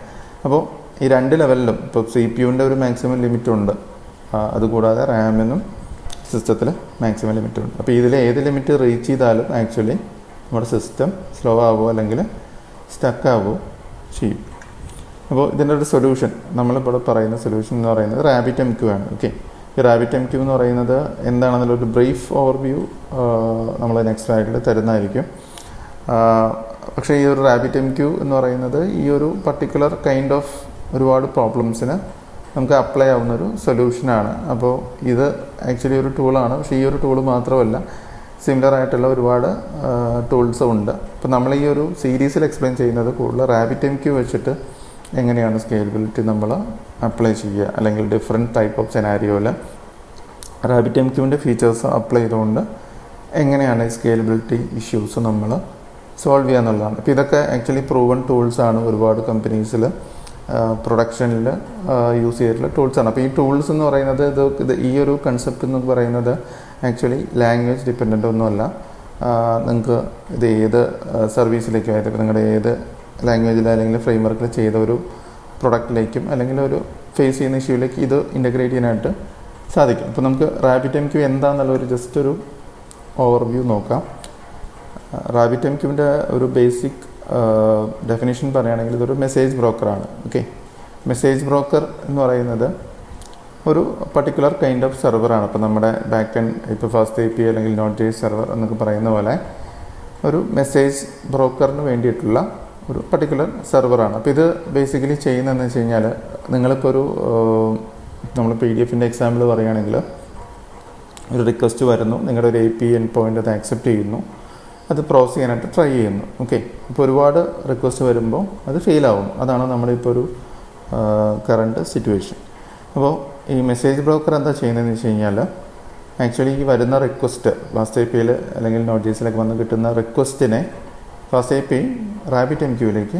അപ്പോൾ ഈ 2 ലെവലിലും ഇപ്പോൾ CPU-ൻ്റെ ഒരു മാക്സിമം ലിമിറ്റ് ഉണ്ട്, അതുകൂടാതെ റാമിനും സിസ്റ്റത്തിൽ മാക്സിമം ലിമിറ്റ് ഉണ്ട്. അപ്പോൾ ഇതിൽ ഏത് ലിമിറ്റ് റീച്ച് ചെയ്താലും ആക്ച്വലി നമ്മുടെ സിസ്റ്റം സ്ലോ ആവുമോ അല്ലെങ്കിൽ സ്റ്റക്ക് ആവുമോ ചെയ്യും. അപ്പോൾ ഇതിൻ്റെ ഒരു സൊല്യൂഷൻ, നമ്മളിവിടെ പറയുന്ന സൊല്യൂഷൻ എന്ന് പറയുന്നത് RabbitMQ ആണ്. ഓക്കെ, ഈ RabbitMQ എന്ന് പറയുന്നത് എന്താണെന്നുള്ളൊരു ബ്രീഫ് ഓവർവ്യൂ നമ്മൾ നെക്സ്റ്റ് ആയിട്ട് തരുന്നതായിരിക്കും. പക്ഷേ ഈ ഒരു RabbitMQ എന്ന് പറയുന്നത് ഈ ഒരു പർട്ടിക്കുലർ കൈൻഡ് ഓഫ് ഒരുപാട് പ്രോബ്ലംസിന് നമുക്ക് അപ്ലൈ ആവുന്നൊരു സൊല്യൂഷനാണ്. അപ്പോൾ ഇത് ആക്ച്വലി ഒരു ടൂളാണ്. പക്ഷേ ഈ ഒരു ടൂൾ മാത്രമല്ല, സിമിലർ ആയിട്ടുള്ള ഒരുപാട് ടൂൾസും ഉണ്ട്. അപ്പോൾ നമ്മൾ ഈ ഒരു സീരീസിൽ എക്സ്പ്ലെയിൻ ചെയ്യുന്നത് കൂടുതൽ RabbitMQ വെച്ചിട്ട് എങ്ങനെയാണ് സ്കെയിലബിലിറ്റി നമ്മൾ അപ്ലൈ ചെയ്യുക, അല്ലെങ്കിൽ ഡിഫറെൻറ്റ് ടൈപ്പ് ഓഫ് സെനാരിയോയിൽ RabbitMQൻ്റെ ഫീച്ചേഴ്സ് അപ്ലൈ ചെയ്തുകൊണ്ട് എങ്ങനെയാണ് ഈ സ്കെയിലബിലിറ്റി ഇഷ്യൂസ് നമ്മൾ സോൾവ് ചെയ്യുക എന്നുള്ളതാണ്. അപ്പോൾ ഇതൊക്കെ ആക്ച്വലി പ്രൂവൺ ടൂൾസാണ്, ഒരുപാട് കമ്പനീസിൽ പ്രൊഡക്ഷനിൽ യൂസ് ചെയ്തിട്ടുള്ള ടൂൾസാണ്. അപ്പോൾ ഈ ടൂൾസ് എന്ന് പറയുന്നത് ഇത് ഈ ഒരു കൺസെപ്റ്റ് എന്ന് പറയുന്നത് ആക്ച്വലി ലാംഗ്വേജ് ഡിപ്പെൻഡൻ്റ് ഒന്നുമല്ല. നിങ്ങൾക്ക് ഇത് ഏത് സർവീസിലേക്കും, അതായത് നിങ്ങളുടെ ഏത് ലാംഗ്വേജിൽ അല്ലെങ്കിൽ ഫ്രെയിംവർക്കിൽ ചെയ്ത ഒരു പ്രൊഡക്റ്റിലേക്കും അല്ലെങ്കിൽ ഒരു ഫേസ് ചെയ്യുന്ന ഇഷ്യൂയിലേക്ക് ഇത് ഇൻ്റഗ്രേറ്റ് ചെയ്യാനായിട്ട് സാധിക്കും. അപ്പോൾ നമുക്ക് RabbitMQ എന്താണെന്നുള്ള ജസ്റ്റ് ഒരു ഓവർവ്യൂ നോക്കാം. RabbitMQൻ്റെ ഒരു ബേസിക് ഡെഫിനേഷൻ പറയുകയാണെങ്കിൽ ഇതൊരു മെസ്സേജ് ബ്രോക്കറാണ്. ഓക്കെ, മെസ്സേജ് ബ്രോക്കർ എന്ന് പറയുന്നത് ഒരു പർട്ടിക്കുലർ കൈൻഡ് ഓഫ് സെർവറാണ്. ഇപ്പോൾ നമ്മുടെ ബാക്ക് എൻഡ്, ഇപ്പോൾ ഫാസ്റ്റ് API അല്ലെങ്കിൽ Node.js സെർവർ എന്നൊക്കെ പറയുന്ന പോലെ ഒരു മെസ്സേജ് ബ്രോക്കറിന് വേണ്ടിയിട്ടുള്ള ഒരു പർട്ടിക്കുലർ സെർവറാണ്. അപ്പോൾ ഇത് ബേസിക്കലി ചെയ്യുന്നതെന്ന് വെച്ച് കഴിഞ്ഞാൽ, നിങ്ങളിപ്പോൾ ഒരു നമ്മൾ PDF-ൻ്റെ എക്സാമ്പിൾ പറയുകയാണെങ്കിൽ ഒരു റിക്വസ്റ്റ് വരുന്നു, നിങ്ങളുടെ ഒരു API എൻഡ് പോയിൻ്റ് അത് ആക്സെപ്റ്റ് ചെയ്യുന്നു, അത് പ്രോസസ് ചെയ്യാനായിട്ട് ട്രൈ ചെയ്യുന്നു. ഓക്കെ, ഇപ്പോൾ ഒരുപാട് റിക്വസ്റ്റ് വരുമ്പോൾ അത് ഫെയിലാവും. അതാണ് നമ്മുടെ ഇപ്പോൾ ഒരു കറണ്ട് സിറ്റുവേഷൻ. അപ്പോൾ ഈ മെസ്സേജ് ബ്രോക്കർ എന്താ ചെയ്യുന്നതെന്ന് വെച്ച് കഴിഞ്ഞാൽ, ആക്ച്വലി ഈ വരുന്ന റിക്വസ്റ്റ് ഫാസ്റ്റ് APIയിൽ അല്ലെങ്കിൽ Node.jsലൊക്കെ വന്ന് കിട്ടുന്ന റിക്വസ്റ്റിനെ ഫാസ്റ്റ് API RabbitMQയിലേക്ക്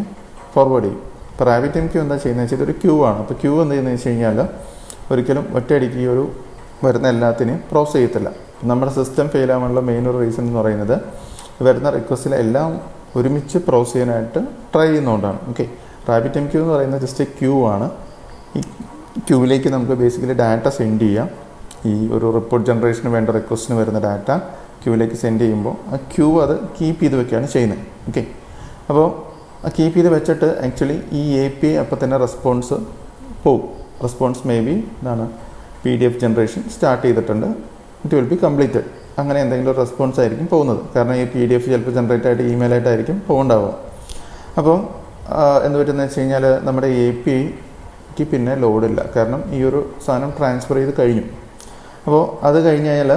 ഫോർവേഡ് ചെയ്യും. ഇപ്പോൾ RabbitMQ എന്താ ചെയ്യുന്നത് വെച്ചാൽ ഇതൊരു ക്യൂ ആണ്. അപ്പോൾ ക്യൂ എന്ത് ചെയ്യുന്നത് വെച്ച് കഴിഞ്ഞാൽ ഒരിക്കലും ഒറ്റയടിക്ക് ഈ ഒരു വരുന്ന എല്ലാത്തിനെയും പ്രോസസ് ചെയ്യത്തില്ല. നമ്മുടെ സിസ്റ്റം ഫെയിൽ ആവാനുള്ള മെയിൻ ഒരു റീസൺ എന്ന് പറയുന്നത് വരുന്ന റിക്വസ്റ്റിലെല്ലാം ഒരുമിച്ച് പ്രോസസ് ചെയ്യാനായിട്ട് ട്രൈ ചെയ്യുന്നതുകൊണ്ടാണ്. ഓക്കെ, RabbitMQ എന്ന് പറയുന്നത് ജസ്റ്റ് ക്യൂ ആണ്. ഈ ക്യൂവിലേക്ക് നമുക്ക് ബേസിക്കലി ഡാറ്റ സെൻഡ് ചെയ്യാം. ഈ ഒരു റിപ്പോർട്ട് ജനറേഷന് വേണ്ട റിക്വസ്റ്റിന് വരുന്ന ഡാറ്റ ക്യൂവിലേക്ക് സെൻഡ് ചെയ്യുമ്പോൾ ആ ക്യൂ അത് കീപ്പ് ചെയ്ത് വെക്കുകയാണ് ചെയ്യുന്നത്. ഓക്കെ, അപ്പോൾ ആ കീപ്പ് ചെയ്ത് വെച്ചിട്ട് ആക്ച്വലി ഈ API അപ്പോൾ തന്നെ റെസ്പോൺസ് പോവും. റെസ്പോൺസ് മേ ബി എന്താണ് PDF ജനറേഷൻ സ്റ്റാർട്ട് ചെയ്തിട്ടുണ്ട്, ഇറ്റ് വിൽ ബി കംപ്ലീറ്റഡ്, അങ്ങനെ എന്തെങ്കിലും ഒരു റെസ്പോൺസ് ആയിരിക്കും പോകുന്നത്. കാരണം ഈ PDF ചിലപ്പോൾ ജനറേറ്റ് ആയിട്ട് ഇമെയിലായിട്ടായിരിക്കും പോകണ്ടാവുക. അപ്പോൾ എന്ത് പറ്റുന്നത് വെച്ച് കഴിഞ്ഞാൽ നമ്മുടെ APIക്ക് പിന്നെ ലോഡില്ല, കാരണം ഈ ഒരു സാധനം ട്രാൻസ്ഫർ ചെയ്ത് കഴിഞ്ഞു. അപ്പോൾ അത് കഴിഞ്ഞാൽ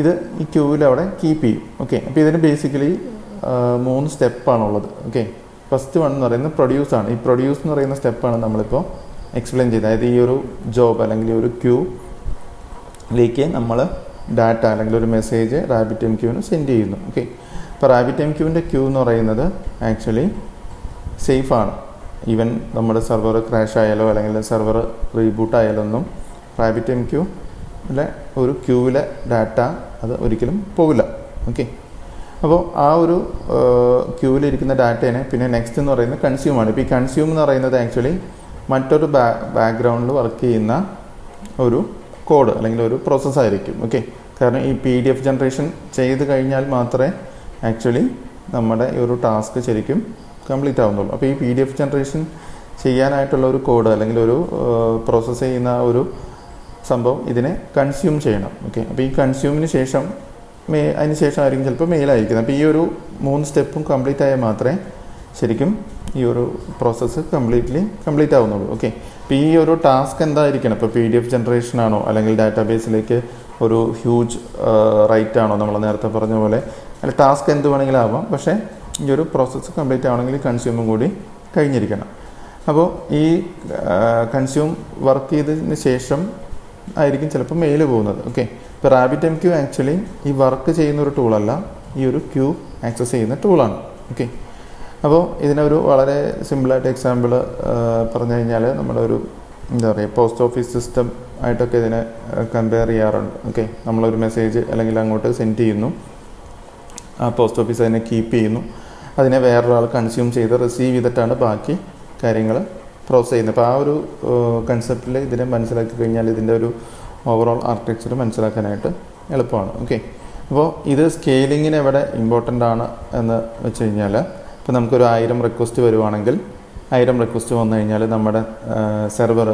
ഇത് ഈ ക്യൂവിൽ അവിടെ കീപ്പ് ചെയ്യും. ഓക്കെ, അപ്പോൾ ഇതിന് ബേസിക്കലി 3 സ്റ്റെപ്പാണുള്ളത്. ഓക്കെ, ഫസ്റ്റ് വൺ എന്ന് പറയുന്നത് പ്രൊഡ്യൂസാണ്. ഈ പ്രൊഡ്യൂസ് എന്ന് പറയുന്ന സ്റ്റെപ്പാണ് നമ്മളിപ്പോൾ എക്സ്പ്ലെയിൻ ചെയ്തത്. അതായത് ഈ ഒരു ജോബ് അല്ലെങ്കിൽ ഒരു ക്യൂയിലേക്ക് നമ്മൾ ഡാറ്റ അല്ലെങ്കിൽ ഒരു മെസ്സേജ് RabbitMQന് സെൻഡ് ചെയ്യുന്നു. ഓക്കെ, ഇപ്പോൾ RabbitMQൻ്റെ ക്യൂ എന്ന് പറയുന്നത് ആക്ച്വലി സേഫാണ്. ഈവൻ നമ്മുടെ സെർവർ ക്രാഷ് ആയാലോ അല്ലെങ്കിൽ സെർവർ റീബൂട്ട് ആയാലൊന്നും RabbitMQലെ ഒരു ക്യൂവിലെ ഡാറ്റ അത് ഒരിക്കലും പോകില്ല. ഓക്കെ, അപ്പോൾ ആ ഒരു ക്യൂവിലിരിക്കുന്ന ഡാറ്റേനെ പിന്നെ നെക്സ്റ്റ് എന്ന് പറയുന്നത് കൺസ്യൂമാണ്. ഇപ്പോൾ ഈ കൺസ്യൂം എന്ന് പറയുന്നത് ആക്ച്വലി മറ്റൊരു ബാക്ക്ഗ്രൗണ്ടിൽ വർക്ക് ചെയ്യുന്ന ഒരു കോഡ് അല്ലെങ്കിൽ ഒരു പ്രോസസ്സായിരിക്കും. ഓക്കെ, കാരണം ഈ PDF ജനറേഷൻ ചെയ്ത് കഴിഞ്ഞാൽ മാത്രമേ ആക്ച്വലി നമ്മുടെ ഈ ഒരു ടാസ്ക് ശരിക്കും കംപ്ലീറ്റ് ആവുന്നുള്ളൂ. അപ്പോൾ ഈ PDF ജനറേഷൻ ചെയ്യാനായിട്ടുള്ള ഒരു കോഡ് അല്ലെങ്കിൽ ഒരു പ്രോസസ്സ് ചെയ്യുന്ന ഒരു സംഭവം ഇതിനെ കൺസ്യൂം ചെയ്യണം. ഓക്കെ, അപ്പോൾ ഈ കൺസ്യൂമിന് ശേഷം അതിന് ശേഷമായിരിക്കും ചിലപ്പോൾ മെയിലായിരിക്കുന്നത്. അപ്പോൾ ഈ ഒരു 3 സ്റ്റെപ്പും കംപ്ലീറ്റ് ആയാൽ മാത്രമേ ശരിക്കും ഈ ഒരു പ്രോസസ്സ് കംപ്ലീറ്റ് ആവുന്നുള്ളൂ. ഓക്കെ, ഇപ്പോൾ ഈ ഒരു ടാസ്ക് എന്തായിരിക്കണം? ഇപ്പോൾ PDF ജനറേഷൻ ആണോ അല്ലെങ്കിൽ ഡാറ്റാബേസിലേക്ക് ഒരു ഹ്യൂജ് റൈറ്റ് ആണോ? നമ്മൾ നേരത്തെ പറഞ്ഞ പോലെ അല്ല, ടാസ്ക് എന്ത് വേണമെങ്കിലും ആവാം. പക്ഷേ ഈ ഒരു പ്രോസസ്സ് കംപ്ലീറ്റ് ആവണമെങ്കിൽ കൺസ്യൂമും കൂടി കഴിഞ്ഞിരിക്കണം. അപ്പോൾ ഈ കൺസ്യൂം വർക്ക് ചെയ്തതിന് ശേഷം ആയിരിക്കും ചിലപ്പോൾ മെയിൽ പോകുന്നത്. ഓക്കെ, ഇപ്പോൾ RabbitMQ ആക്ച്വലി ഈ വർക്ക് ചെയ്യുന്ന ഒരു ടൂളല്ല, ഈ ഒരു ക്യൂ ആക്സസ് ചെയ്യുന്ന ടൂളാണ്. ഓക്കെ, അപ്പോൾ ഇതിനൊരു വളരെ സിമ്പിളായിട്ട് എക്സാമ്പിൾ പറഞ്ഞു കഴിഞ്ഞാൽ നമ്മുടെ ഒരു എന്താ പറയുക പോസ്റ്റ് ഓഫീസ് സിസ്റ്റം ആയിട്ടൊക്കെ ഇതിനെ കമ്പയർ ചെയ്യാറുണ്ട്. ഓക്കെ, നമ്മളൊരു മെസ്സേജ് അല്ലെങ്കിൽ അങ്ങോട്ട് സെൻഡ് ചെയ്യുന്നു, ആ പോസ്റ്റ് ഓഫീസ് അതിനെ കീപ്പ് ചെയ്യുന്നു, അതിനെ വേറൊരാൾ കൺസ്യൂം ചെയ്ത് റിസീവ് ചെയ്തിട്ടാണ് ബാക്കി കാര്യങ്ങൾ പ്രോസസ് ചെയ്യുന്നത്. അപ്പോൾ ആ ഒരു കൺസെപ്റ്റിൽ ഇതിനെ മനസ്സിലാക്കി കഴിഞ്ഞാൽ ഇതിൻ്റെ ഒരു ഓവറോൾ ആർക്കിടെക്ചർ മനസ്സിലാക്കാനായിട്ട് എളുപ്പമാണ്. ഓക്കെ, അപ്പോൾ ഇത് സ്കെയിലിങ്ങിന് എവിടെ ഇമ്പോർട്ടൻ്റ് ആണ് എന്ന് വെച്ച് കഴിഞ്ഞാൽ, ഇപ്പോൾ നമുക്കൊരു 1000 റിക്വസ്റ്റ് വരുവാണെങ്കിൽ 1000 റിക്വസ്റ്റ് വന്നു കഴിഞ്ഞാൽ നമ്മുടെ സെർവർ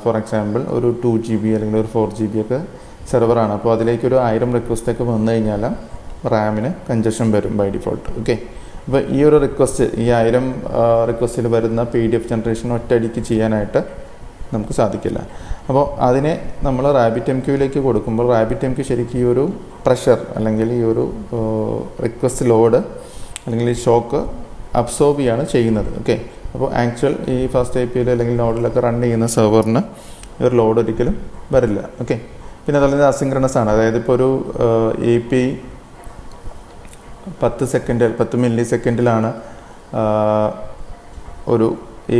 ഫോർ എക്സാമ്പിൾ ഒരു 2 GB അല്ലെങ്കിൽ ഒരു 4 GB ഒക്കെ സെർവറാണ്. അപ്പോൾ അതിലേക്കൊരു 1000 റിക്വസ്റ്റൊക്കെ വന്നു കഴിഞ്ഞാൽ റാമിന് കഞ്ചഷൻ വരും ബൈ ഡിഫോൾട്ട്. ഓക്കെ, അപ്പോൾ ഈ ഒരു റിക്വസ്റ്റ് ഈ 1000 റിക്വസ്റ്റിൽ വരുന്ന PDF ജനറേഷൻ ഒറ്റയടിക്ക് ചെയ്യാനായിട്ട് നമുക്ക് സാധിക്കില്ല. അപ്പോൾ അതിനെ നമ്മൾ RabbitMQലേക്ക് കൊടുക്കുമ്പോൾ RabbitMQ ശരിക്കും ഈ ഒരു പ്രഷർ അല്ലെങ്കിൽ ഈ ഒരു റിക്വസ്റ്റ് ലോഡ് അല്ലെങ്കിൽ ഈ ഷോക്ക് അബ്സോർബ് ചെയ്യാണ് ചെയ്യുന്നത്. ഓക്കെ, അപ്പോൾ ആക്ച്വൽ ഈ ഫസ്റ്റ് API അല്ലെങ്കിൽ നോഡിലൊക്കെ റൺ ചെയ്യുന്ന സെർവറിന് ഒരു ലോഡ് ഒരിക്കലും വരില്ല. ഓക്കെ, പിന്നെ അതുപോലെ അസിൻക്രണസ് ആണ്. അതായത് ഇപ്പോൾ ഒരു API 10 മില്ലി സെക്കൻഡിലാണ് ഒരു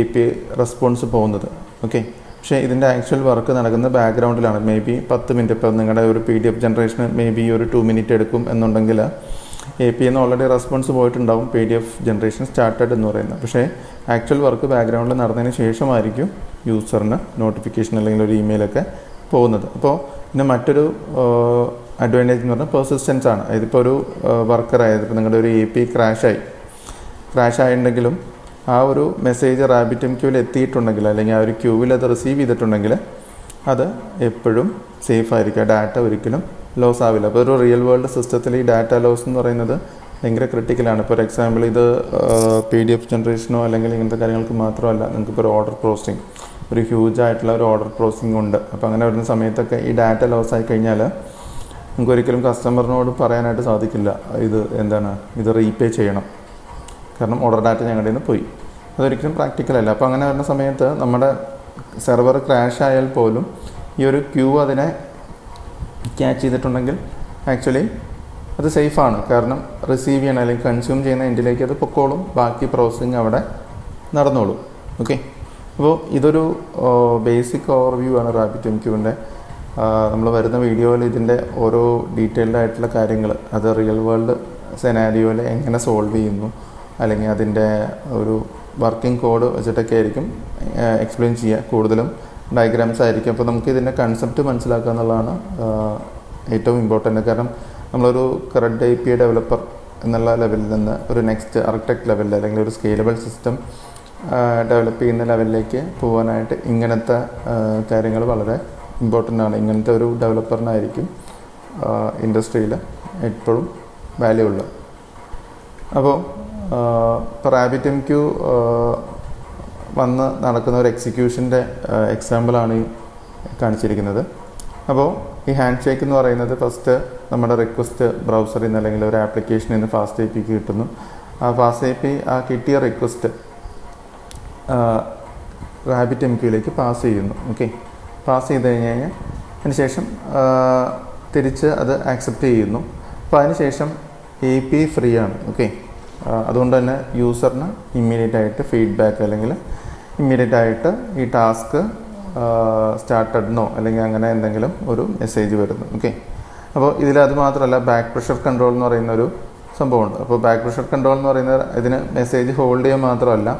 API റെസ്പോൺസ് പോകുന്നത്. ഓക്കെ, പക്ഷേ ഇതിൻ്റെ ആക്ച്വൽ വർക്ക് നടക്കുന്ന ബാക്ക്ഗ്രൗണ്ടിലാണ്. മേ ബി 10 മിനിറ്റ്, ഇപ്പോൾ നിങ്ങളുടെ ഒരു PDF ജനറേഷന് മേ ബി ഒരു 2 മിനിറ്റ് എടുക്കും എന്നുണ്ടെങ്കിൽ API നിന്ന് ഓൾറെഡി റെസ്പോൺസ് പോയിട്ടുണ്ടാവും PDF ജനറേഷൻ സ്റ്റാർട്ടഡ് എന്ന് പറയുന്നത്. പക്ഷേ ആക്ച്വൽ വർക്ക് ബാക്ക്ഗ്രൗണ്ടിൽ നടന്നതിന് ശേഷമായിരിക്കും യൂസറിന് നോട്ടിഫിക്കേഷൻ അല്ലെങ്കിൽ ഒരു ഇമെയിലൊക്കെ പോകുന്നത്. അപ്പോൾ പിന്നെ മറ്റൊരു അഡ്വാൻറ്റേജ് എന്ന് പറഞ്ഞാൽ പെർസിസ്റ്റൻസ് ആണ്. ഇതിപ്പോൾ ഒരു വർക്കർ ആയത് ഇപ്പോൾ നിങ്ങളുടെ ഒരു API ക്രാഷ് ആയിട്ടുണ്ടെങ്കിലും ആ ഒരു മെസ്സേജ് RabbitMQവിൽ എത്തിയിട്ടുണ്ടെങ്കിൽ അല്ലെങ്കിൽ ആ ഒരു ക്യൂവിൽ അത് റിസീവ് ചെയ്തിട്ടുണ്ടെങ്കിൽ അത് എപ്പോഴും സേഫ് ആയിരിക്കും. ഡാറ്റ ഒരിക്കലും ലോസ് ആവില്ല. അപ്പോൾ ഒരു റിയൽ വേൾഡ് സിസ്റ്റത്തിൽ ഈ ഡാറ്റ ലോസ് എന്ന് പറയുന്നത് ഭയങ്കര ക്രിട്ടിക്കലാണ്. ഫോർ എക്സാമ്പിൾ ഇത് PDF ജനറേഷനോ അല്ലെങ്കിൽ ഇങ്ങനത്തെ കാര്യങ്ങൾക്ക് മാത്രമല്ല, നിങ്ങൾക്കിപ്പോൾ ഒരു ഓർഡർ പ്രോസസ്സിങ് ഒരു ഹ്യൂജ് ആയിട്ടുള്ള ഒരു ഓർഡർ പ്രോസസ്സിങ് ഉണ്ട്. അപ്പോൾ അങ്ങനെ വരുന്ന സമയത്തൊക്കെ ഈ ഡാറ്റ ലോസ് ആയി കഴിഞ്ഞാൽ നമുക്ക് ഒരിക്കലും കസ്റ്റമറിനോട് പറയാനായിട്ട് സാധിക്കില്ല ഇത് റീപേ ചെയ്യണം, കാരണം ഓർഡർ ഡാറ്റ ഞങ്ങളുടെ നിന്ന് പോയി. അതൊരിക്കലും പ്രാക്ടിക്കലല്ല. അപ്പോൾ അങ്ങനെ വരുന്ന സമയത്ത് നമ്മുടെ സെർവർ ക്രാഷ് ആയാൽ പോലും ഈ ഒരു ക്യൂ അതിനെ ക്യാച്ച് ചെയ്തിട്ടുണ്ടെങ്കിൽ ആക്ച്വലി അത് സേഫാണ്. കാരണം റിസീവ് ചെയ്യണം അല്ലെങ്കിൽ കൺസ്യൂം ചെയ്യുന്ന എൻഡിലേക്ക് അത് പൊക്കോളും, ബാക്കി പ്രോസസ്സിങ് അവിടെ നടന്നോളും. ഓക്കെ, അപ്പോൾ ഇതൊരു ബേസിക് ഓവർവ്യൂ ആണ് RabbitMQവിൻ്റെ. നമ്മൾ വരുന്ന വീഡിയോയിൽ ഇതിൻ്റെ ഓരോ ഡീറ്റെയിൽഡ് ആയിട്ടുള്ള കാര്യങ്ങൾ അത് റിയൽ വേൾഡ് സെനാരിയോയിൽ എങ്ങനെ സോൾവ് ചെയ്യുന്നു അല്ലെങ്കിൽ അതിൻ്റെ ഒരു വർക്കിംഗ് കോഡ് വെച്ചിട്ടൊക്കെ ആയിരിക്കും എക്സ്പ്ലെയിൻ ചെയ്യുക. കൂടുതലും ഡയഗ്രാംസ് ആയിരിക്കും. അപ്പോൾ നമുക്ക് ഇതിൻ്റെ കൺസെപ്റ്റ് മനസ്സിലാക്കുക എന്നുള്ളതാണ് ഏറ്റവും ഇമ്പോർട്ടൻ്റ്. കാരണം നമ്മളൊരു കറണ്ട് API ഡെവലപ്പർ എന്നുള്ള ലെവലിൽ നിന്ന് ഒരു നെക്സ്റ്റ് ആർക്കിടെക്ട് ലെവലിൽ അല്ലെങ്കിൽ ഒരു സ്കെയിലബിൾ സിസ്റ്റം ഡെവലപ്പ് ചെയ്യുന്ന ലെവലിലേക്ക് പോകാനായിട്ട് ഇങ്ങനത്തെ കാര്യങ്ങൾ വളരെ ഇമ്പോർട്ടൻ്റ് ആണ്. ഇങ്ങനത്തെ ഒരു ഡെവലപ്പറിനായിരിക്കും ഇൻഡസ്ട്രിയിൽ എപ്പോഴും വാല്യൂ ഉള്ളത്. അപ്പോൾ ഇപ്പോൾ RabbitMQ വന്ന് നടക്കുന്ന ഒരു എക്സിക്യൂഷൻ്റെ എക്സാമ്പിളാണ് ഈ കാണിച്ചിരിക്കുന്നത്. അപ്പോൾ ഈ ഹാൻഡ് ഷേക്ക് എന്ന് പറയുന്നത് ഫസ്റ്റ് നമ്മുടെ റിക്വസ്റ്റ് ബ്രൗസറിൽ നിന്ന് അല്ലെങ്കിൽ ഒരു ആപ്ലിക്കേഷനിൽ നിന്ന് ഫാസ്റ്റ് എ പിക്ക് കിട്ടുന്നു. ആ ഫാസ്റ്റ് എ പി ആ കിട്ടിയ റിക്വസ്റ്റ് RabbitMQയിലേക്ക് പാസ് ചെയ്യുന്നു. ഓക്കെ, പാസ് ചെയ്ത് കഴിഞ്ഞ് അതിന് ശേഷം തിരിച്ച് അത് ആക്സെപ്റ്റ് ചെയ്യുന്നു. അപ്പോൾ അതിനുശേഷം API ഫ്രീ ആണ്. ഓക്കെ, അതുകൊണ്ട് തന്നെ യൂസറിന് ഇമ്മീഡിയറ്റ് ആയിട്ട് ഫീഡ്ബാക്ക് അല്ലെങ്കിൽ ഇമ്മീഡിയറ്റ് ആയിട്ട് ഈ ടാസ്ക് സ്റ്റാർട്ടഡെന്നോ അല്ലെങ്കിൽ അങ്ങനെ എന്തെങ്കിലും ഒരു മെസ്സേജ് വരുന്നു. ഓക്കെ, അപ്പോൾ ഇതിലത് മാത്രമല്ല ബാക്ക് പ്രഷർ കൺട്രോൾ എന്ന് പറയുന്നൊരു സംഭവമുണ്ട്. അപ്പോൾ ബാക്ക് പ്രഷർ കൺട്രോൾ എന്ന് പറയുന്നത് ഇതിന് മെസ്സേജ് ഹോൾഡ് ചെയ്യാൻ മാത്രമല്ല,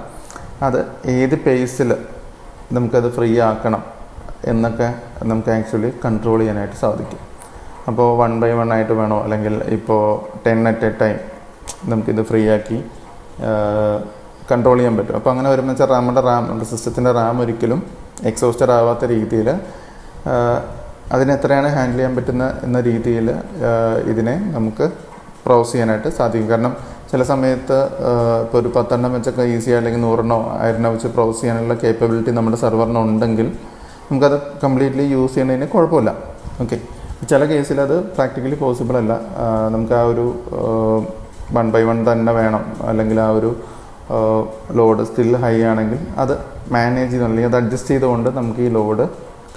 അത് ഏത് പേസിൽ നമുക്കത് ഫ്രീ ആക്കണം എന്നൊക്കെ നമുക്ക് ആക്ച്വലി കൺട്രോൾ ചെയ്യാനായിട്ട് സാധിക്കും. അപ്പോൾ 1 by 1 ആയിട്ട് വേണോ, അല്ലെങ്കിൽ ഇപ്പോൾ 10 at a ടൈം നമുക്കിത് ഫ്രീ ആക്കി കൺട്രോൾ ചെയ്യാൻ പറ്റും. അപ്പോൾ അങ്ങനെ വരുമ്പോൾ വെച്ചാൽ നമ്മുടെ സിസ്റ്റത്തിൻ്റെ റാം ഒരിക്കലും എക്സോസ്റ്റഡ് ആവാത്ത രീതിയിൽ അതിനെത്രയാണ് ഹാൻഡിൽ ചെയ്യാൻ പറ്റുന്ന എന്ന രീതിയിൽ ഇതിനെ നമുക്ക് ബ്രൗസ് ചെയ്യാനായിട്ട് സാധിക്കും. കാരണം ചില സമയത്ത് ഇപ്പോൾ ഒരു 10 വെച്ചൊക്കെ ഈസി അല്ലെങ്കിൽ 100 1000 വെച്ച് ബ്രൗസ് ചെയ്യാനുള്ള കേപ്പബിലിറ്റി നമ്മുടെ സെർവറിനുണ്ടെങ്കിൽ നമുക്കത് കംപ്ലീറ്റ്ലി യൂസ് ചെയ്യുന്നതിന് കുഴപ്പമില്ല. ഓക്കെ, ചില കേസിൽ അത് പ്രാക്ടിക്കലി പോസിബിൾ അല്ല. നമുക്ക് ആ ഒരു 1 by 1 തന്നെ വേണം, അല്ലെങ്കിൽ ആ ഒരു ലോഡ് സ്റ്റിൽ ഹൈ ആണെങ്കിൽ അത് മാനേജ് ചെയ്ത് അല്ലെങ്കിൽ അത് അഡ്ജസ്റ്റ് ചെയ്തുകൊണ്ട് നമുക്ക് ഈ ലോഡ്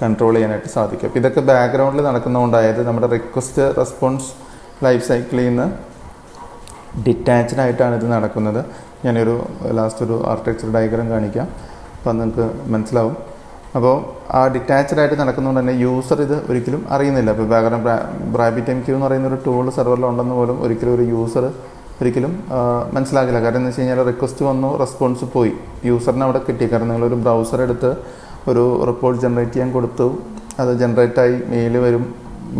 കൺട്രോൾ ചെയ്യാനായിട്ട് സാധിക്കും. അപ്പോൾ ഇതൊക്കെ ബാക്ക്ഗ്രൗണ്ടിൽ നടക്കുന്നതുകൊണ്ടായത് നമ്മുടെ റിക്വസ്റ്റ് റെസ്പോൺസ് ലൈഫ് സൈക്കിളിൽ നിന്ന് ഡിറ്റാച്ച്ഡ് ആയിട്ടാണ് ഇത് നടക്കുന്നത്. ഞാനൊരു ലാസ്റ്റ് ഒരു ആർക്കിടെക്ചർ ഡയഗ്രാം കാണിക്കാം, അപ്പോൾ നിങ്ങൾക്ക് മനസ്സിലാവും. അപ്പോൾ ആ ഡിറ്റാച്ച്ഡ് ആയിട്ട് നടക്കുന്നതുകൊണ്ട് തന്നെ യൂസർ ഇത് ഒരിക്കലും അറിയുന്നില്ല. അപ്പോൾ കാരണം RabbitMQ എന്ന് പറയുന്ന ഒരു ടൂൾ സെർവറിൽ ഉണ്ടെന്ന് പോലും ഒരിക്കലും ഒരു യൂസർ ഒരിക്കലും മനസ്സിലാക്കില്ല. കാരണം എന്ന് വെച്ച് കഴിഞ്ഞാൽ റിക്വസ്റ്റ് വന്നു, റെസ്പോൺസ് പോയി, യൂസറിന് അവിടെ കിട്ടി. കാരണം നിങ്ങളൊരു ബ്രൗസർ എടുത്ത് ഒരു റിപ്പോർട്ട് ജനറേറ്റ് ചെയ്യാൻ കൊടുത്തു, അത് ജനറേറ്റായി മെയിൽ വരും,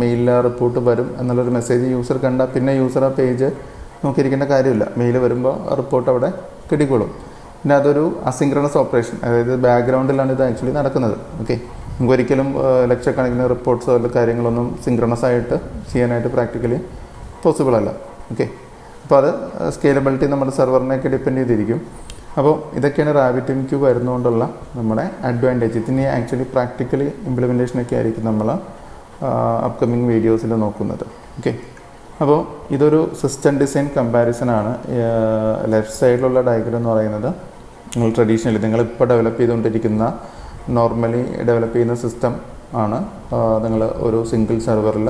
മെയിലിൽ ആ റിപ്പോർട്ട് വരും എന്നുള്ളൊരു മെസ്സേജ് യൂസർ കണ്ടാൽ പിന്നെ യൂസർ ആ പേജ് നോക്കിയിരിക്കേണ്ട കാര്യമില്ല. മെയിൽ വരുമ്പോൾ ആ റിപ്പോർട്ട് അവിടെ കിട്ടിക്കോളും. പിന്നെ അതൊരു അസിൻക്രണസ് ഓപ്പറേഷൻ, അതായത് ബാക്ക്ഗ്രൗണ്ടിലാണ് ഇത് ആക്ച്വലി നടക്കുന്നത്. ഓക്കെ, നമുക്ക് ഒരിക്കലും ലക്ഷക്കണക്കിന് റിപ്പോർട്ട്സോ അല്ലെങ്കിൽ കാര്യങ്ങളൊന്നും സിൻക്രണസ് ആയിട്ട് ചെയ്യാനായിട്ട് പ്രാക്ടിക്കലി പോസിബിൾ അല്ല. ഓക്കെ, അപ്പോൾ അത് സ്കെയിലബിലിറ്റി നമ്മുടെ സെർവറിനെയൊക്കെ ഡിപ്പെൻഡ് ചെയ്തിരിക്കും. അപ്പോൾ ഇതൊക്കെയാണ് RabbitMQ വരുന്നതുകൊണ്ടുള്ള നമ്മുടെ അഡ്വാൻറ്റേജ്. ഇതിന് ആക്ച്വലി പ്രാക്ടിക്കലി ഇംപ്ലിമെൻറ്റേഷനൊക്കെ ആയിരിക്കും നമ്മൾ അപ്കമിങ് വീഡിയോസിൽ നോക്കുന്നത്. ഓക്കെ, അപ്പോൾ ഇതൊരു സിസ്റ്റം ഡിസൈൻ കമ്പാരിസനാണ്. ലെഫ്റ്റ് സൈഡിലുള്ള ഡയഗ്രം എന്ന് പറയുന്നത് നിങ്ങൾ ട്രഡീഷണലി നിങ്ങളിപ്പോൾ ഡെവലപ്പ് ചെയ്തുകൊണ്ടിരിക്കുന്ന നോർമലി ഡെവലപ്പ് ചെയ്യുന്ന സിസ്റ്റം ആണ്. നിങ്ങൾ ഒരു സിംഗിൾ സെർവറിൽ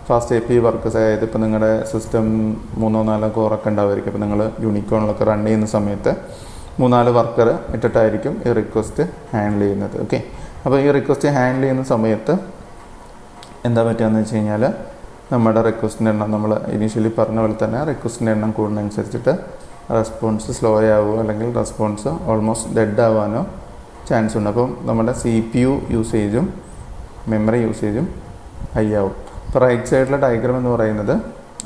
ഫാസ്റ്റ് API വർക്ക്സ്, അതായത് ഇപ്പോൾ നിങ്ങളുടെ സിസ്റ്റം 3-4 കോറൊക്കെ ഉണ്ടാവുമായിരിക്കും. അപ്പോൾ നിങ്ങൾ യൂണിക്കോണിലൊക്കെ റൺ ചെയ്യുന്ന സമയത്ത് 3-4 വർക്കർ ഇട്ടിട്ടായിരിക്കും ഈ റിക്വസ്റ്റ് ഹാൻഡിൽ ചെയ്യുന്നത്. ഓക്കെ, അപ്പോൾ ഈ റിക്വസ്റ്റ് ഹാൻഡിൽ ചെയ്യുന്ന സമയത്ത് എന്താ പറ്റുകയെന്ന് വെച്ച് കഴിഞ്ഞാൽ നമ്മുടെ റിക്വസ്റ്റിൻ്റെ എണ്ണം, നമ്മൾ ഇനീഷ്യലി പറഞ്ഞ പോലെ തന്നെ റിക്വസ്റ്റിൻ്റെ എണ്ണം കൂടുന്നതനുസരിച്ചിട്ട് റെസ്പോൺസ് സ്ലോ ആവുമോ അല്ലെങ്കിൽ റെസ്പോൺസ് ഓൾമോസ്റ്റ് ഡെഡ് ആവാനോ ചാൻസ് ഉണ്ട്. അപ്പം നമ്മുടെ CPU യൂസേജും മെമ്മറി യൂസേജും ഹൈ ആവും. ഇപ്പോൾ റൈറ്റ് സൈഡിലെ ഡയഗ്രാം എന്ന് പറയുന്നത്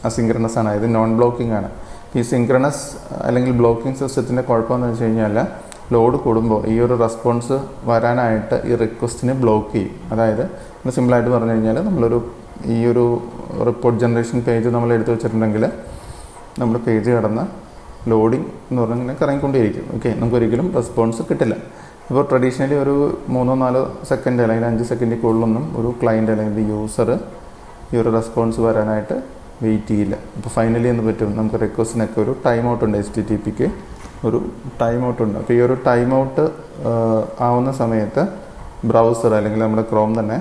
അസിൻക്രണസ് ആണ്, ഇത് നോൺ ബ്ലോക്കിംഗ് ആണ്. ഈ സിൻക്രണസ് അല്ലെങ്കിൽ ബ്ലോക്കിംഗ് സിസ്റ്റത്തിൻ്റെ കുഴപ്പമെന്ന് വെച്ച് കഴിഞ്ഞാൽ ലോഡ് കൂടുമ്പോൾ ഈ ഒരു റെസ്പോൺസ് വരാനായിട്ട് ഈ റിക്വസ്റ്റിനെ ബ്ലോക്ക് ചെയ്യും. അതായത് സിമ്പിളായിട്ട് പറഞ്ഞു കഴിഞ്ഞാൽ നമ്മളൊരു ഈ ഒരു റിപ്പോർട്ട് ജനറേഷൻ പേജ് നമ്മൾ എടുത്തു വെച്ചിട്ടുണ്ടെങ്കിൽ നമ്മുടെ പേജ് കടന്ന് ലോഡിങ് എന്ന് പറഞ്ഞാൽ ഇങ്ങനെ കറങ്ങിക്കൊണ്ടേയിരിക്കും. ഓക്കെ, നമുക്കൊരിക്കലും റെസ്പോൺസ് കിട്ടില്ല. ഇപ്പോൾ ട്രഡീഷണലി ഒരു 3-4 സെക്കൻഡ് അല്ലെങ്കിൽ 5 സെക്കൻഡിൽ കൂടുതലൊന്നും ഒരു ക്ലയൻറ്റ് അല്ലെങ്കിൽ യൂസർ ഈ ഒരു റെസ്പോൺസ് വരാനായിട്ട് വെയിറ്റ് ചെയ്യില്ല. അപ്പോൾ ഫൈനലി എന്ത് പറ്റും, നമുക്ക് റിക്വസ്റ്റിനൊക്കെ ഒരു ടൈം ഔട്ട് ഉണ്ട്. HTTPക്ക് ഒരു ടൈം ഔട്ട് ഉണ്ട്. അപ്പോൾ ഈ ഒരു ടൈം ഔട്ട് ആവുന്ന സമയത്ത് ബ്രൗസർ അല്ലെങ്കിൽ നമ്മുടെ ക്രോം തന്നെ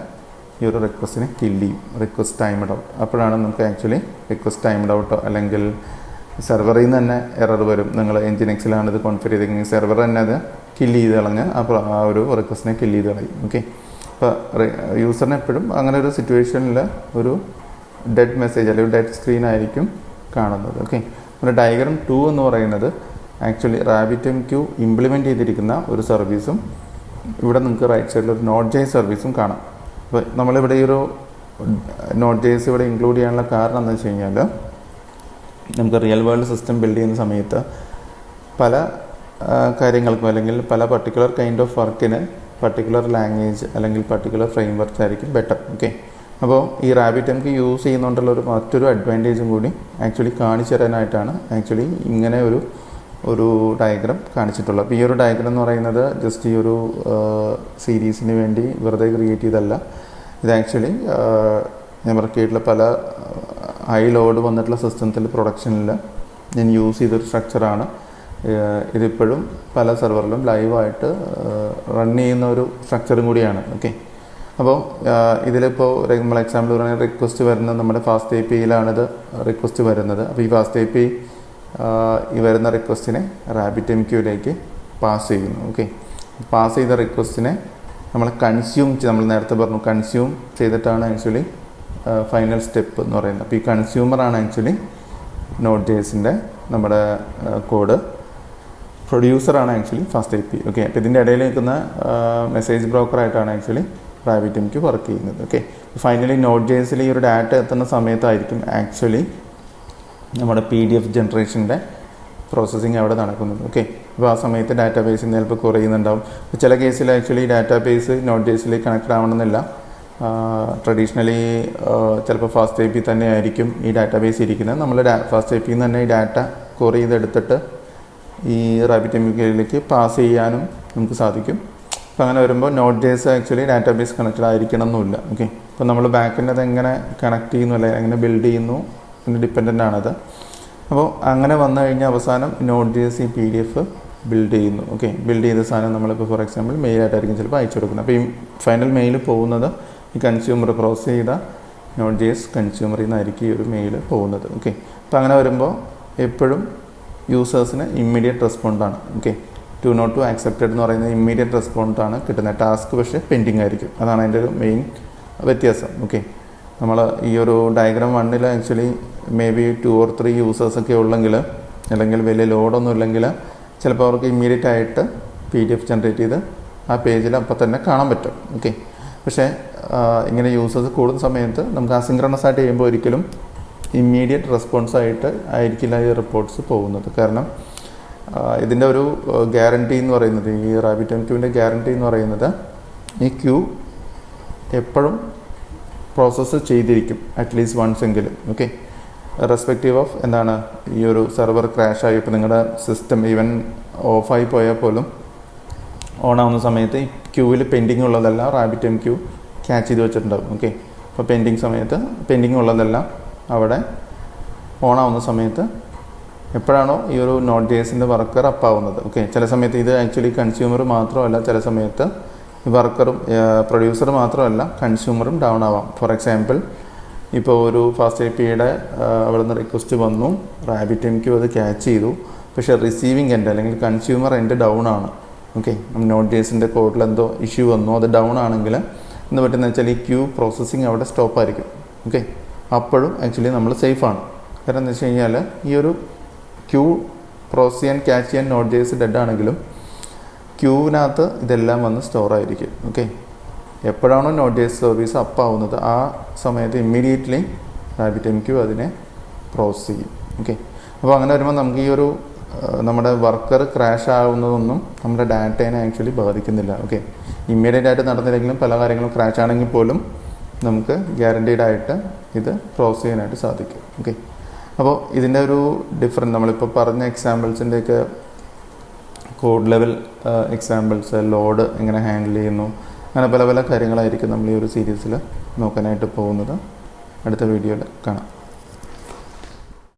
ഈ ഒരു റിക്വസ്റ്റിനെ കില്ല് ചെയ്യും, റിക്വസ്റ്റ് ടൈംഡ് ഔട്ട്. അപ്പോഴാണ് നമുക്ക് ആക്ച്വലി റിക്വസ്റ്റ് ടൈംഡ് ഔട്ടോ അല്ലെങ്കിൽ സെർവറിൽ നിന്ന് തന്നെ എറർ വരും. നിങ്ങൾ Nginxലാണ് ഇത് കോൺഫിഗർ ചെയ്തിരിക്കുന്നത്, സെർവർ തന്നെ അത് കില്ല് ചെയ്ത് കളഞ്ഞ് ആ ഒരു റിക്വസ്റ്റിനെ കില്ല് ചെയ്ത് കളയും. ഓക്കെ, അപ്പോൾ യൂസറിന് എപ്പോഴും അങ്ങനെ ഒരു സിറ്റുവേഷനിൽ ഒരു ഡെഡ് മെസ്സേജ് അല്ലെങ്കിൽ ഡെഡ് സ്ക്രീൻ ആയിരിക്കും കാണുന്നത്. ഓക്കെ, നമ്മുടെ ഡയഗ്രാം 2 എന്ന് പറയുന്നത് ആക്ച്വലി RabbitMQ ഇംപ്ലിമെൻറ്റ് ചെയ്തിരിക്കുന്ന ഒരു സർവീസും ഇവിടെ നിങ്ങൾക്ക് റൈറ്റ് സൈഡിൽ ഒരു Node.js സർവീസും കാണാം. അപ്പോൾ നമ്മളിവിടെ ഈ ഒരു Node.js ഇവിടെ ഇൻക്ലൂഡ് ചെയ്യാനുള്ള കാരണം എന്താണെന്ന് വെച്ച് കഴിഞ്ഞാൽ നമുക്ക് റിയൽ വേൾഡ് സിസ്റ്റം ബിൽഡ് ചെയ്യുന്ന സമയത്ത് പല കാര്യങ്ങൾക്കും അല്ലെങ്കിൽ പല പർട്ടിക്കുലർ കൈൻഡ് ഓഫ് വർക്കിന് പർട്ടിക്കുലർ ലാംഗ്വേജ് അല്ലെങ്കിൽ പർട്ടിക്കുലർ ഫ്രെയിം വർക്ക് ആയിരിക്കും ബെറ്റർ. ഓക്കെ, അപ്പോൾ ഈ RabbitMQ യൂസ് ചെയ്യുന്നതുകൊണ്ടുള്ള മറ്റൊരു അഡ്വാൻറ്റേജും കൂടി ആക്ച്വലി കാണിച്ചു തരാനായിട്ടാണ് ആക്ച്വലി ഇങ്ങനെ ഒരു ഡയഗ്രാം കാണിച്ചിട്ടുള്ളത്. അപ്പോൾ ഈ ഒരു ഡയഗ്രാം എന്ന് പറയുന്നത് ജസ്റ്റ് ഈ ഒരു സീരീസിന് വേണ്ടി വെറുതെ ക്രിയേറ്റ് ചെയ്തല്ല. ഇത് ആക്ച്വലി ഞാൻ വർക്കിയിട്ടുള്ള പല ഹൈ ലോഡ് വന്നിട്ടുള്ള സിസ്റ്റത്തിൽ പ്രൊഡക്ഷനിൽ ഞാൻ യൂസ് ചെയ്തൊരു സ്ട്രക്ചറാണ്. ഇതിപ്പോഴും പല സെർവറിലും ലൈവായിട്ട് റൺ ചെയ്യുന്ന ഒരു സ്ട്രക്ചറും കൂടിയാണ്. ഓക്കെ, അപ്പോൾ ഇതിലിപ്പോൾ നമ്മൾ എക്സാമ്പിൾ പറയുന്നത് റിക്വസ്റ്റ് വരുന്നത് നമ്മുടെ ഫാസ്റ്റ് APIയിലാണിത് റിക്വസ്റ്റ് വരുന്നത്. അപ്പോൾ ഈ ഫാസ്റ്റ് API ഈ വരുന്ന റിക്വസ്റ്റിനെ RabbitMQയിലേക്ക് പാസ് ചെയ്യുന്നു. ഓക്കെ, പാസ് ചെയ്ത റിക്വസ്റ്റിനെ നമ്മൾ നമ്മൾ നേരത്തെ പറഞ്ഞു കൺസ്യൂം ചെയ്തിട്ടാണ് ആക്ച്വലി ഫൈനൽ സ്റ്റെപ്പ് എന്ന് പറയുന്നത്. അപ്പോൾ ഈ കൺസ്യൂമറാണ് ആക്ച്വലി Node.jsൻ്റെ നമ്മുടെ കോഡ്, പ്രൊഡ്യൂസറാണ് ആക്ച്വലി ഫാസ്റ്റ് API. ഓക്കെ, അപ്പോൾ ഇതിൻ്റെ ഇടയിൽ നിൽക്കുന്ന മെസ്സേജ് ബ്രോക്കറായിട്ടാണ് ആക്ച്വലി RabbitMQ വർക്ക് ചെയ്യുന്നത്. ഓക്കെ, ഫൈനലി Node.jsൽ ഈ ഒരു ഡാറ്റ എത്തുന്ന സമയത്തായിരിക്കും ആക്ച്വലി നമ്മുടെ PDF ജനറേഷൻ്റെ പ്രോസസ്സിങ് അവിടെ നടക്കുന്നത്. ഓക്കെ, അപ്പോൾ ആ സമയത്ത് ഡാറ്റാബേസിൽ നിന്ന് ചിലപ്പോൾ കുറയുന്നുണ്ടാവും. ചില കേസിൽ ആക്ച്വലി ഡാറ്റാബേസ് Node.jsലേക്ക് കണക്ട് ആവണമെന്നില്ല. ട്രഡീഷണലി ചിലപ്പോൾ ഫാസ്റ്റ് API തന്നെ ആയിരിക്കും ഈ ഡാറ്റാബേസ് ഇരിക്കുന്നത്. നമ്മൾ ഫാസ്റ്റ് API തന്നെ ഈ ഡാറ്റ കോർ ചെയ്തെടുത്തിട്ട് ഈ RabbitMQയിലേക്ക് പാസ് ചെയ്യാനും നമുക്ക് സാധിക്കും. അപ്പോൾ അങ്ങനെ വരുമ്പോൾ Node.js ആക്ച്വലി ഡാറ്റാബേസ് കണക്റ്റഡ് ആയിരിക്കണം എന്നുമില്ല. ഓക്കെ, അപ്പോൾ നമ്മൾ ബാക്കിൻ്റെ അത് എങ്ങനെ കണക്ട് ചെയ്യുന്നു അല്ലെങ്കിൽ എങ്ങനെ ബിൽഡ് ചെയ്യുന്നു എന്ന് ഡിപ്പെൻഡൻ്റ് ആണത്. അപ്പോൾ അങ്ങനെ വന്നു കഴിഞ്ഞാൽ അവസാനം Node.js ഈ PDF ബിൽഡ് ചെയ്യുന്നു. ഓക്കെ, ബിൽഡ് ചെയ്ത സാധനം നമ്മളിപ്പോൾ ഫോർ എക്സാമ്പിൾ മെയിലായിട്ടായിരിക്കും ചിലപ്പോൾ അയച്ചു കൊടുക്കുന്നത്. അപ്പോൾ ഈ ഫൈനൽ മെയിൽ പോകുന്നത് ഈ കൺസ്യൂമർ ക്രോസ് ചെയ്ത Node.js കൺസ്യൂമറിൽ നിന്നായിരിക്കും ഈ ഒരു മെയിൽ പോകുന്നത്. ഓക്കെ, അപ്പോൾ അങ്ങനെ വരുമ്പോൾ എപ്പോഴും യൂസേഴ്സിന് ഇമ്മീഡിയറ്റ് റെസ്പോണ്ടാണ്. ഓക്കെ, 202 ആക്സെപ്റ്റഡ് എന്ന് പറയുന്നത് ഇമ്മീഡിയറ്റ് റെസ്പോണ്ടാണ് കിട്ടുന്നത്. ടാസ്ക് പക്ഷേ പെൻഡിങ് ആയിരിക്കും. അതാണ് അതിൻ്റെ ഒരു മെയിൻ വ്യത്യാസം. ഓക്കെ, നമ്മൾ ഈ ഒരു diagram 1 actually may be 2 or 3 യൂസേഴ്സൊക്കെ ഉള്ളെങ്കിൽ അല്ലെങ്കിൽ വലിയ ലോഡൊന്നും ഇല്ലെങ്കിൽ ചിലപ്പോൾ അവർക്ക് ഇമ്മീഡിയറ്റ് ആയിട്ട് PDF ജനറേറ്റ് ചെയ്ത് ആ പേജിൽ അപ്പം തന്നെ കാണാൻ പറ്റും. ഓക്കെ, പക്ഷേ ഇങ്ങനെ യൂസേഴ്സ് കൂടുന്ന സമയത്ത് നമുക്ക് അസിൻക്രണസ് ആയിട്ട് ചെയ്യുമ്പോൾ ഒരിക്കലും ഇമ്മീഡിയറ്റ് റെസ്പോൺസ് ആയിട്ട് ആയിരിക്കില്ല ഈ റിപ്പോർട്ട്സ് പോകുന്നത്. കാരണം ഇതിൻ്റെ ഒരു ഗ്യാരണ്ടി എന്ന് പറയുന്നത്, ഈ RabbitMQവിൻ്റെ ഗ്യാരണ്ടി എന്ന് പറയുന്നത് ഈ ക്യൂ എപ്പോഴും പ്രോസസ്സ് ചെയ്തിരിക്കും അറ്റ്ലീസ്റ്റ് വൺസ് എങ്കിലും. ഓക്കെ, റെസ്പെക്റ്റീവ് ഓഫ് എന്താണ് ഈ ഒരു സെർവർ ക്രാഷ് ആയി ഇപ്പോൾ നിങ്ങളുടെ സിസ്റ്റം ഈവൻ ഓഫായി പോയാൽ പോലും ഓൺ ആവുന്ന സമയത്ത് ഈ ക്യൂവിൽ പെൻഡിങ് ഉള്ളതെല്ലാം RabbitMQ ക്യാച്ച് ചെയ്ത് വെച്ചിട്ടുണ്ടാകും. ഓക്കെ, അപ്പോൾ പെൻഡിങ് ഉള്ളതെല്ലാം അവിടെ ഓൺ ആവുന്ന സമയത്ത് എപ്പോഴാണോ ഈ ഒരു Node.jsൻ്റെ വർക്കർ അപ്പാവുന്നത്. ഓക്കെ, ചില സമയത്ത് ഇത് ആക്ച്വലി കൺസ്യൂമർ മാത്രമല്ല, ചില സമയത്ത് ഈ വർക്കറും പ്രൊഡ്യൂസർ മാത്രമല്ല കൺസ്യൂമറും ഡൗൺ ആവാം. ഫോർ എക്സാമ്പിൾ ഇപ്പോൾ ഒരു ഫാസ്റ്റ് APIയുടെ അവിടെ നിന്ന് റിക്വസ്റ്റ് വന്നു, RabbitMQ അത് ക്യാച്ച് ചെയ്തു, പക്ഷേ റിസീവിങ് എൻഡ് അല്ലെങ്കിൽ കൺസ്യൂമർ എൻഡ് ഡൗൺ ആണ്. ഓക്കെ, Node.jsൻ്റെ കോഡിൽ എന്തോ ഇഷ്യൂ വന്നു, അത് ഡൗൺ ആണെങ്കിൽ എന്ന് പറ്റുന്ന വെച്ചാൽ ഈ ക്യൂ പ്രോസസ്സിങ് അവിടെ സ്റ്റോപ്പായിരിക്കും. ഓക്കെ, അപ്പോഴും ആക്ച്വലി നമ്മൾ സേഫാണ്. കാരണം എന്താ വെച്ച് കഴിഞ്ഞാൽ ഈ ഒരു ക്യൂ പ്രോസസ് ചെയ്യാൻ ക്യാച്ച് ചെയ്യാൻ Node.js ഡെഡ് ആണെങ്കിലും ക്യൂവിനകത്ത് ഇതെല്ലാം വന്ന് സ്റ്റോർ ആയിരിക്കും. ഓക്കെ, എപ്പോഴാണോ Node.js സർവീസ് അപ്പാവുന്നത് ആ സമയത്ത് ഇമ്മീഡിയറ്റ്ലി RabbitMQ അതിനെ പ്രോസസ് ചെയ്യും. ഓക്കെ, അപ്പോൾ അങ്ങനെ വരുമ്പോൾ നമുക്ക് ഈ ഒരു നമ്മുടെ വർക്കർ ക്രാഷ് ആവുന്നതൊന്നും നമ്മുടെ ഡാറ്റേനെ ആക്ച്വലി ബാധിക്കുന്നില്ല. ഓക്കെ, ഇമ്മീഡിയറ്റ് ആയിട്ട് നടന്നില്ലെങ്കിലും പല കാര്യങ്ങളും ക്രാഷ് ആണെങ്കിൽ പോലും നമുക്ക് ഗ്യാരണ്ടീഡ് ആയിട്ട് ഇത് പ്രോസസ് ചെയ്യാനായിട്ട് സാധിക്കും. ഓക്കെ, അപ്പോൾ ഇതിൻ്റെ ഒരു ഡിഫറൻറ്റ് നമ്മളിപ്പോൾ പറഞ്ഞ എക്സാമ്പിൾസിൻ്റെയൊക്കെ കോഡ് ലെവൽ എക്സാമ്പിൾസ്, ലോഡ് എങ്ങനെ ഹാൻഡിൽ ചെയ്യുന്നു, അങ്ങനെ പല പല കാര്യങ്ങളായിരിക്കും നമ്മൾ ഈ ഒരു സീരീസിൽ നോക്കാനായിട്ട് പോകുന്നത്. അടുത്ത വീഡിയോയിൽ കാണാം.